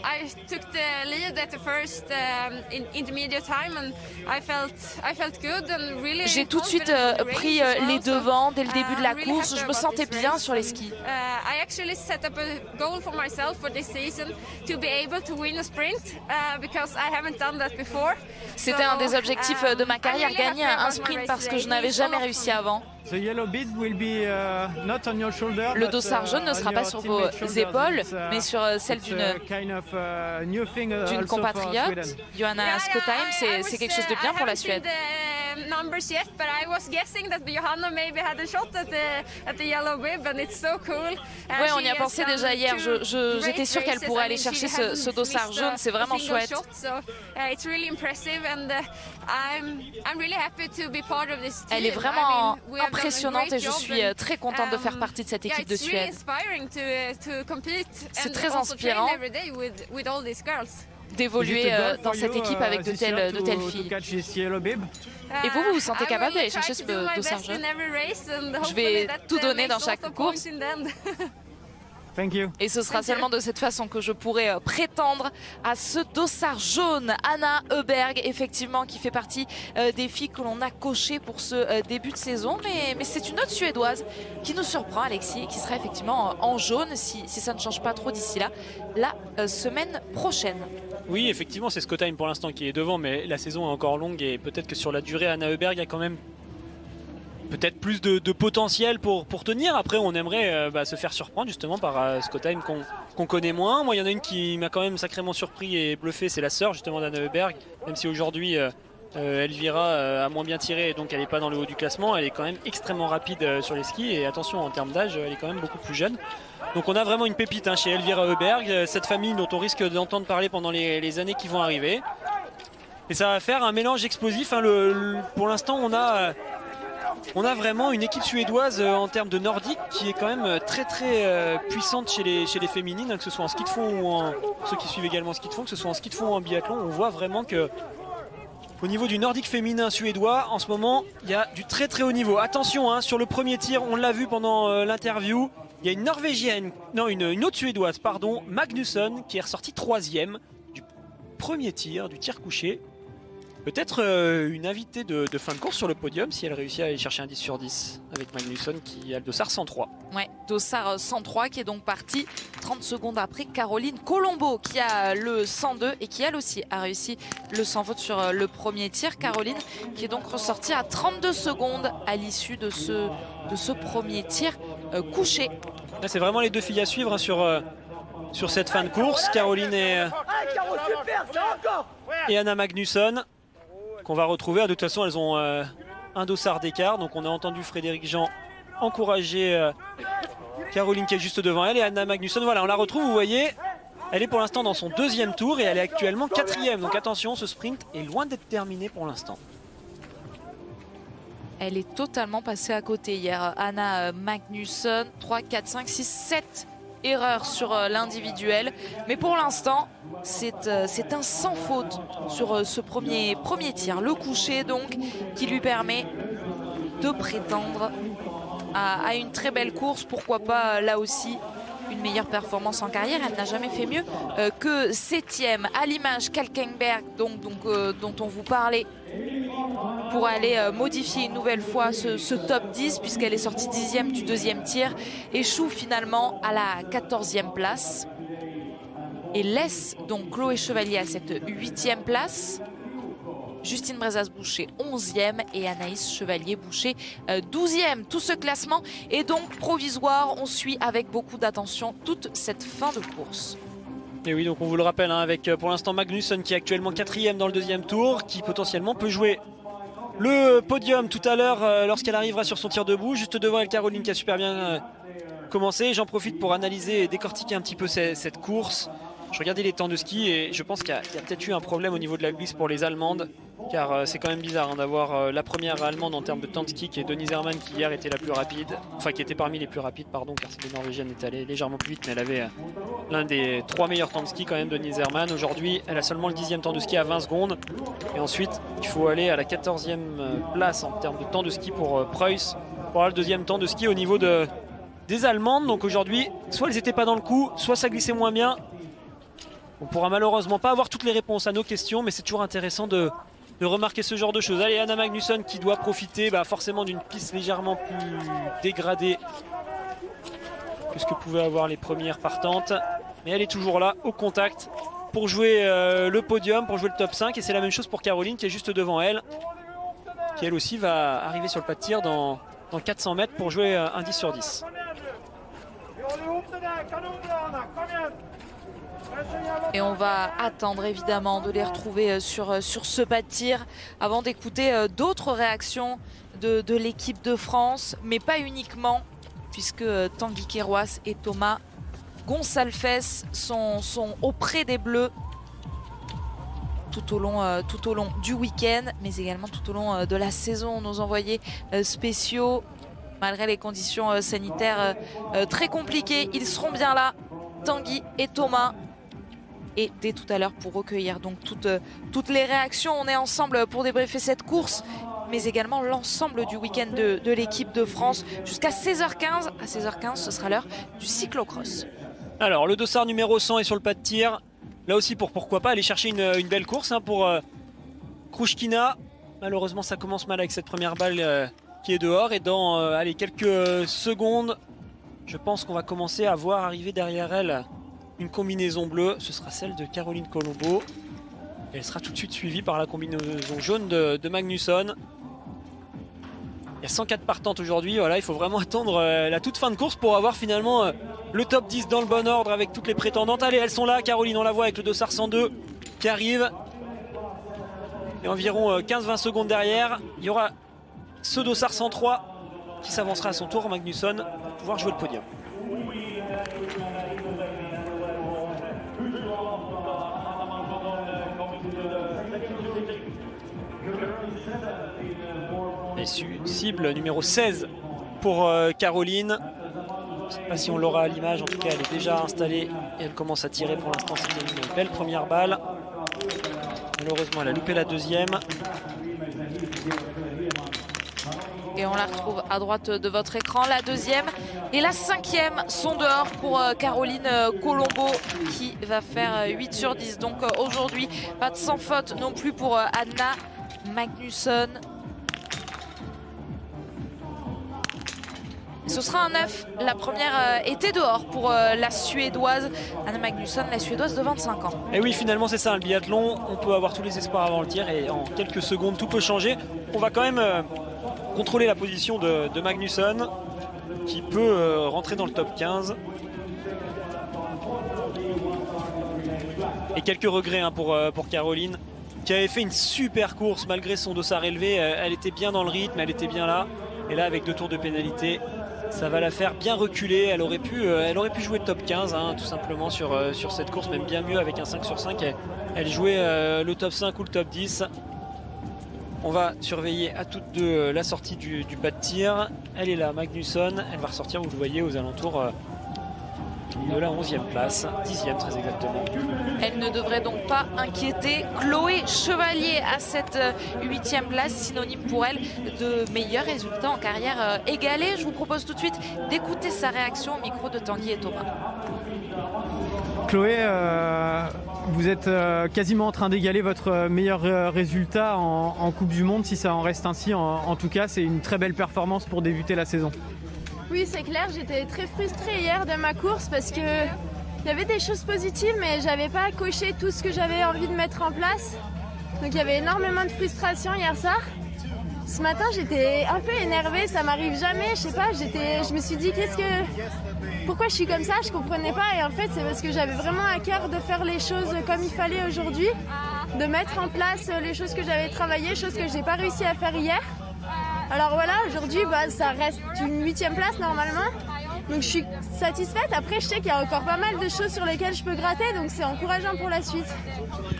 I took the lead at the first intermediate time and I felt good and really. J'ai tout de suite pris les devants dès le début de la course. Je me sentais bien sur les skis. I actually set up a goal for myself for this season to be able to win a sprint because I haven't done that before. C'était un des objectifs de ma carrière, gagner un sprint parce que je n'avais jamais réussi avant. Le dossard jaune ne sera pas sur vos épaules, mais sur celle d'une compatriote, Johanna Skottheim. C'est quelque chose de bien pour la Suède. Numbers yet, but I was guessing that Johanna maybe had a shot at the yellow bib, and it's so cool. Ouais, on y a pensé déjà hier. J'étais sûre qu'elle pourrait aller chercher ce dossard jaune. C'est vraiment chouette. Elle est vraiment impressionnante et je suis très contente de faire partie de cette équipe de Suède. C'est très inspirant d'évoluer dans cette équipe avec de telles filles. Et vous vous sentez capable d'aller chercher ce dossard jaune? Je vais tout donner dans chaque course. Et ce sera seulement de cette façon que je pourrai prétendre à ce dossard jaune. Anna Heuberg, effectivement, qui fait partie des filles que l'on a cochées pour ce début de saison. Mais c'est une autre Suédoise qui nous surprend, Alexis, et qui sera effectivement en jaune, si ça ne change pas trop d'ici là, la semaine prochaine. Oui, effectivement, c'est Skottheim pour l'instant qui est devant, mais la saison est encore longue et peut-être que sur la durée, Anna Heuberg a quand même peut-être plus de potentiel pour tenir. Après, on aimerait se faire surprendre justement par Skottheim qu'on connaît moins. Moi, il y en a une qui m'a quand même sacrément surpris et bluffé, c'est la sœur justement d'Anna Heuberg. Même si aujourd'hui, Elvira a moins bien tiré et donc elle n'est pas dans le haut du classement, elle est quand même extrêmement rapide sur les skis. Et attention, en termes d'âge, elle est quand même beaucoup plus jeune. Donc on a vraiment une pépite chez Elvira Heuberg, cette famille dont on risque d'entendre parler pendant les années qui vont arriver. Et ça va faire un mélange explosif. Pour l'instant, on a vraiment une équipe suédoise en termes de nordique qui est quand même très puissante chez les féminines, que ce soit en ski de fond ou ceux qui suivent également en ski de fond, que ce soit en ski de fond ou en biathlon. On voit vraiment que au niveau du nordique féminin suédois, en ce moment, il y a du très haut niveau. Attention, sur le premier tir, on l'a vu pendant l'interview, il y a une Norvégienne, non une autre Suédoise, pardon, Magnusson, qui est ressortie 3e du premier tir, du tir couché. Peut-être une invitée de fin de course sur le podium si elle réussit à aller chercher un 10 sur 10 avec Magnusson qui a le dossard 103. Ouais, dossard 103 qui est donc parti 30 secondes après Caroline Colombo qui a le 102 et qui elle aussi a réussi le sans faute sur le premier tir. Caroline qui est donc ressortie à 32 secondes à l'issue de ce premier tir couché. Là, c'est vraiment les deux filles à suivre sur cette fin de course. Caroline et Anna Magnusson, qu'on va retrouver. De toute façon, elles ont un dossard d'écart. Donc on a entendu Frédéric Jean encourager Caroline qui est juste devant elle et Anna Magnusson. Voilà, on la retrouve, vous voyez. Elle est pour l'instant dans son 2e tour et elle est actuellement 4e. Donc attention, ce sprint est loin d'être terminé pour l'instant. Elle est totalement passée à côté hier. Anna Magnusson, 3, 4, 5, 6, 7 erreurs sur l'individuel. Mais pour l'instant, c'est un sans faute sur ce premier tir. Le coucher donc qui lui permet de prétendre à une très belle course. Pourquoi pas là aussi une meilleure performance en carrière. Elle n'a jamais fait mieux que 7e à l'image Kalkenberg dont on vous parlait pour aller modifier une nouvelle fois ce top 10 puisqu'elle est sortie 10e du deuxième tir, échoue finalement à la 14e place et laisse donc Chloé Chevalier à cette 8e place. Justine Brezas-Boucher 11e et Anaïs Chevalier-Boucher 12e. Tout ce classement est donc provisoire. On suit avec beaucoup d'attention toute cette fin de course. Et oui, donc on vous le rappelle, hein, avec pour l'instant Magnusson qui est actuellement 4e dans le deuxième tour, qui potentiellement peut jouer le podium tout à l'heure lorsqu'elle arrivera sur son tir debout. Juste devant elle, Caroline qui a super bien commencé. J'en profite pour analyser et décortiquer un petit peu cette course. Je regardais les temps de ski et je pense qu'il y a peut-être eu un problème au niveau de la glisse pour les Allemandes, car c'est quand même bizarre hein, d'avoir la première Allemande en termes de temps de ski qui est Denise Herrmann, qui hier était la plus rapide, enfin qui était parmi les plus rapides, pardon, car cette Norvégienne est allée légèrement plus vite, mais elle avait l'un des 3 meilleurs temps de ski quand même, Denise Herrmann. Aujourd'hui, elle a seulement le 10e temps de ski à 20 secondes. Et ensuite, il faut aller à la 14e place en termes de temps de ski pour Preuss, pour avoir le deuxième temps de ski au niveau des Allemandes. Donc aujourd'hui, soit elles n'étaient pas dans le coup, soit ça glissait moins bien. On pourra malheureusement pas avoir toutes les réponses à nos questions, mais c'est toujours intéressant de remarquer ce genre de choses. Allez, Anna Magnusson qui doit profiter forcément d'une piste légèrement plus dégradée que ce que pouvaient avoir les premières partantes. Mais elle est toujours là, au contact, pour jouer le podium, pour jouer le top 5. Et c'est la même chose pour Caroline qui est juste devant elle, qui elle aussi va arriver sur le pas de tir dans 400 mètres pour jouer un 10 sur 10. Et on va attendre évidemment de les retrouver sur ce pas de tir avant d'écouter d'autres réactions de l'équipe de France, mais pas uniquement, puisque Tanguy Kéroas et Thomas Gonçalves sont auprès des Bleus tout au long du week-end, mais également tout au long de la saison. Nos envoyés spéciaux, malgré les conditions sanitaires très compliquées, ils seront bien là, Tanguy et Thomas. Et dès tout à l'heure pour recueillir donc toutes les réactions. On est ensemble pour débriefer cette course, mais également l'ensemble du week-end de l'équipe de France jusqu'à 16h15. À 16h15, ce sera l'heure du cyclocross. Alors, le dossard numéro 100 est sur le pas de tir. Là aussi, pourquoi pas aller chercher une belle course hein, pour Krushkina. Malheureusement, ça commence mal avec cette première balle qui est dehors. Et dans quelques secondes, je pense qu'on va commencer à voir arriver derrière elle une combinaison bleue. Ce sera celle de Caroline Colombo. Et elle sera tout de suite suivie par la combinaison jaune de Magnusson. Il y a 104 partantes aujourd'hui. Voilà, il faut vraiment attendre la toute fin de course pour avoir finalement le top 10 dans le bon ordre avec toutes les prétendantes. Allez, elles sont là. Caroline, on la voit avec le dossard 102 qui arrive. Et environ 15-20 secondes derrière, il y aura ce dossard 103 qui s'avancera à son tour, Magnusson, pour pouvoir jouer le podium. Et cible numéro 16 pour Caroline. Je ne sais pas si on l'aura à l'image, en tout cas elle est déjà installée et elle commence à tirer. Pour l'instant c'était une belle première balle. Malheureusement elle a loupé la deuxième. Et on la retrouve à droite de votre écran. La deuxième et la cinquième sont dehors pour Caroline Colombo qui va faire 8 sur 10. Donc aujourd'hui, pas de sans faute non plus pour Anna Magnusson. Ce sera un 9. La première était dehors pour la Suédoise Anna Magnusson, la Suédoise de 25 ans. Et oui, finalement c'est ça, le biathlon. On peut avoir tous les espoirs avant le tir et en quelques secondes tout peut changer. On va quand même contrôler la position de Magnusson qui peut rentrer dans le top 15. Et quelques regrets hein, pour Caroline qui avait fait une super course malgré son dossard élevé. Elle était bien dans le rythme, elle était bien là. Et là avec 2 tours de pénalité, ça va la faire bien reculer. Elle aurait pu jouer le top 15 hein, tout simplement sur cette course, même bien mieux avec un 5 sur 5. Elle jouait le top 5 ou le top 10. On va surveiller à toutes deux la sortie du pas de tir. Elle est là, Magnusson. Elle va ressortir, vous le voyez, aux alentours de la 11e place, 10e très exactement. Elle ne devrait donc pas inquiéter Chloé Chevalier à cette 8e place, synonyme pour elle de meilleurs résultats en carrière égalée. Je vous propose tout de suite d'écouter sa réaction au micro de Tanguy et Thomas. Chloé, Vous êtes quasiment en train d'égaler votre meilleur résultat en Coupe du Monde, si ça en reste ainsi. En tout cas, c'est une très belle performance pour débuter la saison. Oui, c'est clair, j'étais très frustrée hier de ma course parce que il y avait des choses positives, mais j'avais pas coché tout ce que j'avais envie de mettre en place. Donc il y avait énormément de frustration hier soir. Ce matin, j'étais un peu énervée, ça m'arrive jamais, je sais pas, je me suis dit pourquoi je suis comme ça, je comprenais pas, et en fait c'est parce que j'avais vraiment à cœur de faire les choses comme il fallait aujourd'hui, de mettre en place les choses que j'avais travaillées, choses que j'ai pas réussi à faire hier. Alors voilà, aujourd'hui ça reste une 8e place normalement, donc je suis satisfaite. Après je sais qu'il y a encore pas mal de choses sur lesquelles je peux gratter, donc c'est encourageant pour la suite.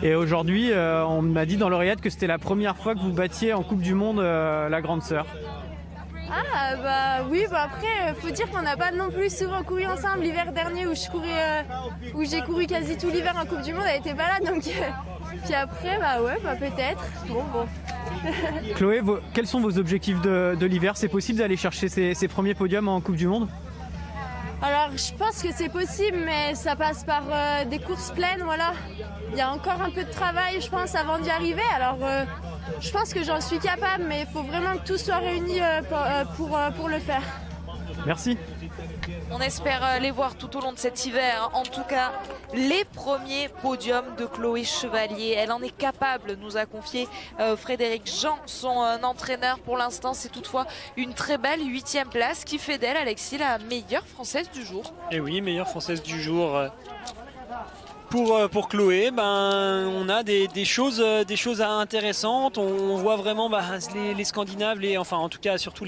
Et aujourd'hui, on m'a dit dans l'oreillette que c'était la première fois que vous battiez en Coupe du Monde la grande sœur. Ah oui, après faut dire qu'on n'a pas non plus souvent couru ensemble. L'hiver dernier où j'ai couru quasi tout l'hiver en Coupe du Monde, elle était pas là, donc puis après peut-être. Bon. Chloé, quels sont vos objectifs de l'hiver? C'est possible d'aller chercher ces premiers podiums en Coupe du Monde? Alors je pense que c'est possible, mais ça passe par des courses pleines, voilà. Il y a encore un peu de travail, je pense, avant d'y arriver. Alors je pense que j'en suis capable, mais il faut vraiment que tout soit réuni pour le faire. Merci. On espère les voir tout au long de cet hiver. En tout cas, les premiers podiums de Chloé Chevalier. Elle en est capable, nous a confié Frédéric Jean, son entraîneur. Pour l'instant, c'est toutefois une très belle 8e place qui fait d'elle, Alexis, la meilleure française du jour. Et oui, meilleure française du jour. Pour Chloé, on a des choses intéressantes. On voit vraiment les Scandinaves, enfin en tout cas surtout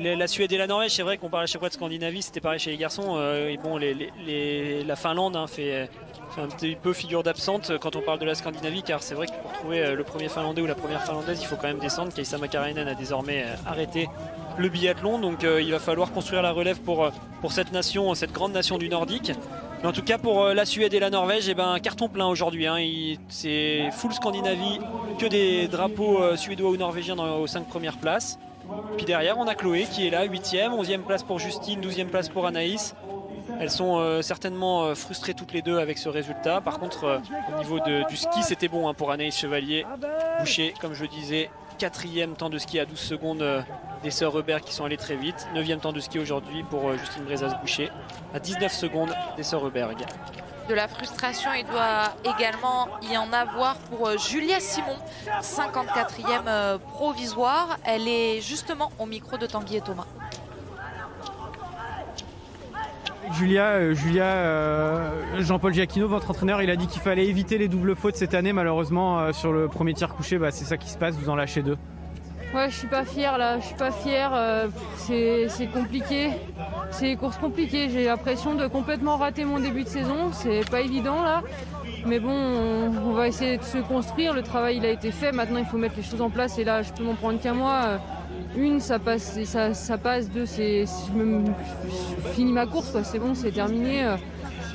la Suède et la Norvège. C'est vrai qu'on parle à chaque fois de Scandinavie, c'était pareil chez les garçons. Et bon, la Finlande fait un petit peu figure d'absente quand on parle de la Scandinavie, car c'est vrai que pour trouver le premier Finlandais ou la première Finlandaise, il faut quand même descendre. Kaisa Makarainen a désormais arrêté le biathlon, donc il va falloir construire la relève pour cette nation, cette grande nation du Nordique. Mais en tout cas pour la Suède et la Norvège, carton plein aujourd'hui. C'est full Scandinavie, que des drapeaux suédois ou norvégiens aux 5 premières places. Puis derrière on a Chloé qui est là, 8e, 11e place pour Justine, 12e place pour Anaïs. Elles sont certainement frustrées toutes les deux avec ce résultat. Par contre au niveau du ski c'était bon pour Anaïs Chevalier. Boucher, comme je le disais, 4e temps de ski à 12 secondes des sœurs Reberg qui sont allées très vite. 9e temps de ski aujourd'hui pour Justine Brezas-Boucher à 19 secondes des sœurs Reberg. De la frustration, il doit également y en avoir pour Julia Simon, 54e provisoire. Elle est justement au micro de Tanguy et Thomas. Julia, Jean-Paul Giacchino, votre entraîneur, il a dit qu'il fallait éviter les doubles fautes cette année. Malheureusement, sur le premier tir couché, c'est ça qui se passe, vous en lâchez 2. Ouais, je suis pas fière là, je suis pas fière, c'est compliqué, c'est des courses compliquées, j'ai l'impression de complètement rater mon début de saison, c'est pas évident là, mais bon, on va essayer de se construire, le travail il a été fait, maintenant il faut mettre les choses en place et là je peux m'en prendre qu'à moi. Une, ça passe, deux, je finis ma course, c'est bon, c'est terminé,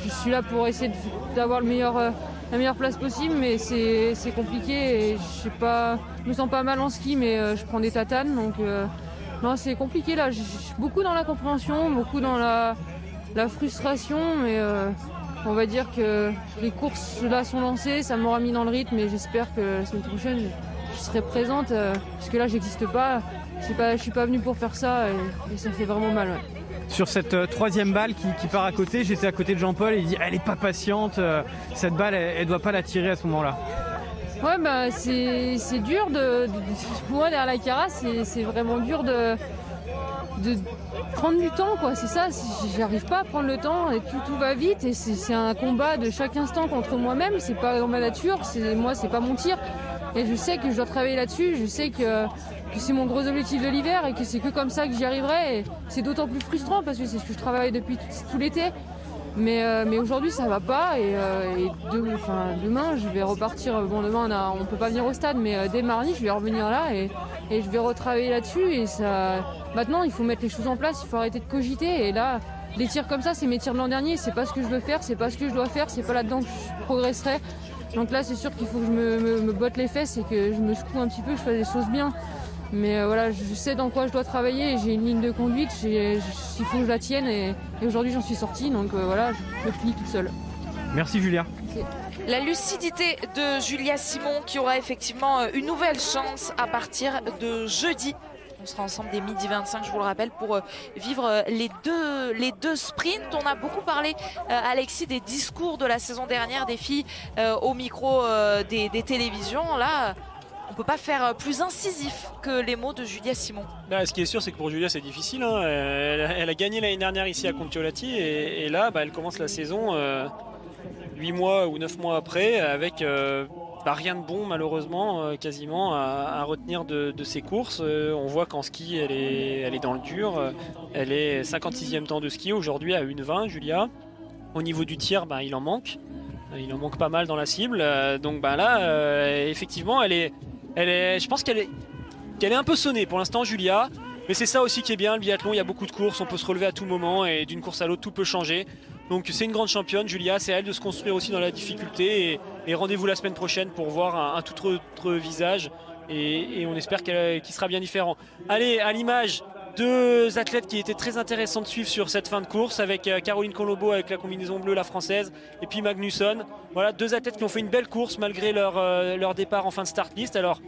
je suis là pour essayer d'avoir la meilleure place possible, mais c'est compliqué et je me sens pas mal en ski, mais je prends des tatanes, donc non, c'est compliqué là. Je suis beaucoup dans la compréhension, beaucoup dans la frustration, mais on va dire que les courses là sont lancées, ça m'aura mis dans le rythme et j'espère que la semaine prochaine je serai présente, parce que là j'existe pas, je suis pas venue pour faire ça et ça fait vraiment mal. Ouais. Sur cette 3e balle qui part à côté, j'étais à côté de Jean-Paul et il dit elle est pas patiente, cette balle elle doit pas la tirer à ce moment-là. Ouais, c'est dur pour moi derrière la Cara, c'est vraiment dur de prendre du temps, quoi. C'est ça, j'arrive pas à prendre le temps et tout va vite et c'est un combat de chaque instant contre moi-même, c'est pas dans ma nature, moi c'est pas mon tir et je sais que je dois travailler là-dessus, je sais que c'est mon gros objectif de l'hiver et que c'est que comme ça que j'y arriverai et c'est d'autant plus frustrant parce que c'est ce que je travaille depuis tout l'été. Mais aujourd'hui ça va pas et demain je vais repartir. Bon, demain on peut pas venir au stade, mais dès mardi je vais revenir là et je vais retravailler là-dessus et ça. Maintenant il faut mettre les choses en place, il faut arrêter de cogiter et là les tirs comme ça c'est mes tirs de l'an dernier, c'est pas ce que je veux faire, c'est pas ce que je dois faire, c'est pas là-dedans que je progresserai. Donc là c'est sûr qu'il faut que je me botte les fesses et que je me secoue un petit peu, je fasse des choses bien. Mais voilà, je sais dans quoi je dois travailler, j'ai une ligne de conduite, il faut que je la tienne et aujourd'hui j'en suis sortie, donc voilà, je plie toute seule. Merci Julia. Okay. La lucidité de Julia Simon qui aura effectivement une nouvelle chance à partir de jeudi. On sera ensemble dès midi 25, je vous le rappelle, pour vivre les deux sprints. On a beaucoup parlé, Alexis, des discours de la saison dernière des filles au micro des télévisions. Là, on ne peut pas faire plus incisif que les mots de Julia Simon. Là, ce qui est sûr, c'est que pour Julia, c'est difficile. Hein. Elle a gagné l'année dernière ici à Kontiolahti et là, elle commence la saison 8 mois ou 9 mois après avec... rien de bon malheureusement quasiment à retenir de ses courses. On voit qu'en ski elle est dans le dur. Elle est 56e temps de ski aujourd'hui à 1,20 Julia. Au niveau du tir il en manque. Il en manque pas mal dans la cible. Donc là effectivement je pense qu'elle est un peu sonnée pour l'instant Julia. Mais c'est ça aussi qui est bien le biathlon, il y a beaucoup de courses, on peut se relever à tout moment et d'une course à l'autre tout peut changer. Donc c'est une grande championne Julia, c'est à elle de se construire aussi dans la difficulté et rendez-vous la semaine prochaine pour voir un tout autre visage et on espère qu'il sera bien différent. Allez, à l'image, deux athlètes qui étaient très intéressants de suivre sur cette fin de course avec Caroline Colombo avec la combinaison bleue, la française, et puis Magnusson. Voilà, deux athlètes qui ont fait une belle course malgré leur départ en fin de start list. Alors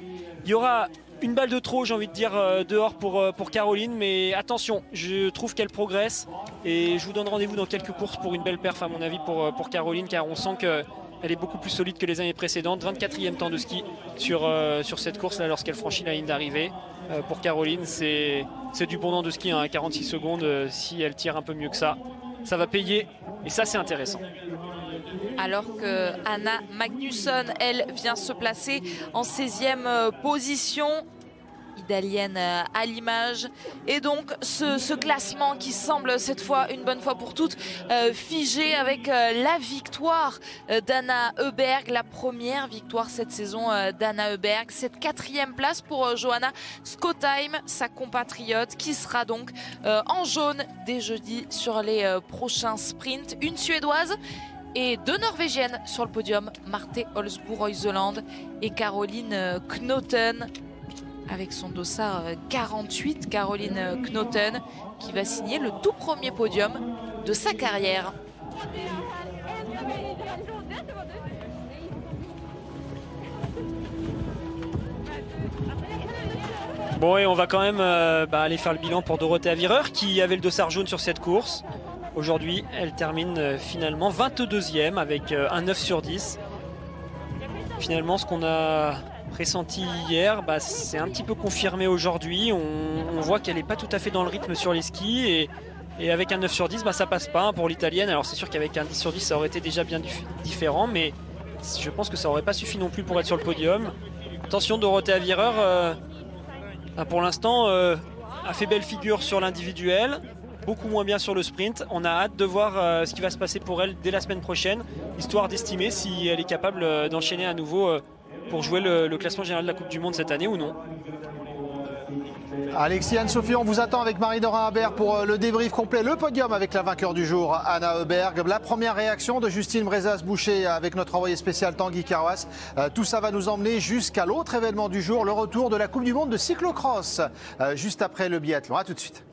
il y aura une balle de trop, j'ai envie de dire, dehors pour Caroline, mais attention, je trouve qu'elle progresse et je vous donne rendez-vous dans quelques courses pour une belle perf à mon avis pour Caroline, car on sent qu'elle est beaucoup plus solide que les années précédentes. 24e temps de ski sur cette course là lorsqu'elle franchit la ligne d'arrivée. Pour Caroline, c'est du bon temps de ski à 46 secondes. Si elle tire un peu mieux que ça va payer et ça c'est intéressant. Alors que Anna Magnusson, elle, vient se placer en 16e position. Italienne à l'image. Et donc ce classement qui semble cette fois, une bonne fois pour toutes, figé avec la victoire d'Anna Heuberg, la première victoire cette saison d'Anna Heuberg. Cette 4e place pour Johanna Skottheim, sa compatriote, qui sera donc en jaune dès jeudi sur les prochains sprints. Une Suédoise et deux Norvégiennes sur le podium, Marte Olsbu-Reuseland et Caroline Knoten. Avec son dossard 48, Caroline Knoten, qui va signer le tout premier podium de sa carrière. Bon, et on va quand même aller faire le bilan pour Dorothea Virer, qui avait le dossard jaune sur cette course. Aujourd'hui, elle termine finalement 22e avec un 9 sur 10. Finalement, ce qu'on a pressenti hier, c'est un petit peu confirmé aujourd'hui. On voit qu'elle n'est pas tout à fait dans le rythme sur les skis et avec un 9 sur 10, ça passe pas pour l'italienne. Alors c'est sûr qu'avec un 10 sur 10, ça aurait été déjà bien différent, mais je pense que ça n'aurait pas suffi non plus pour être sur le podium. Attention, Dorothea Virer, pour l'instant, a fait belle figure sur l'individuel, beaucoup moins bien sur le sprint. On a hâte de voir ce qui va se passer pour elle dès la semaine prochaine, histoire d'estimer si elle est capable d'enchaîner à nouveau pour jouer le classement général de la Coupe du Monde cette année ou non. Alexis, Anne-Sophie, on vous attend avec Marie-Dora Imbert pour le débrief complet, le podium avec la vainqueur du jour, Anna Heuberg. La première réaction de Justine Brezas-Boucher avec notre envoyé spécial Tanguy Carwas. Tout ça va nous emmener jusqu'à l'autre événement du jour, le retour de la Coupe du Monde de cyclocross, juste après le biathlon. A tout de suite.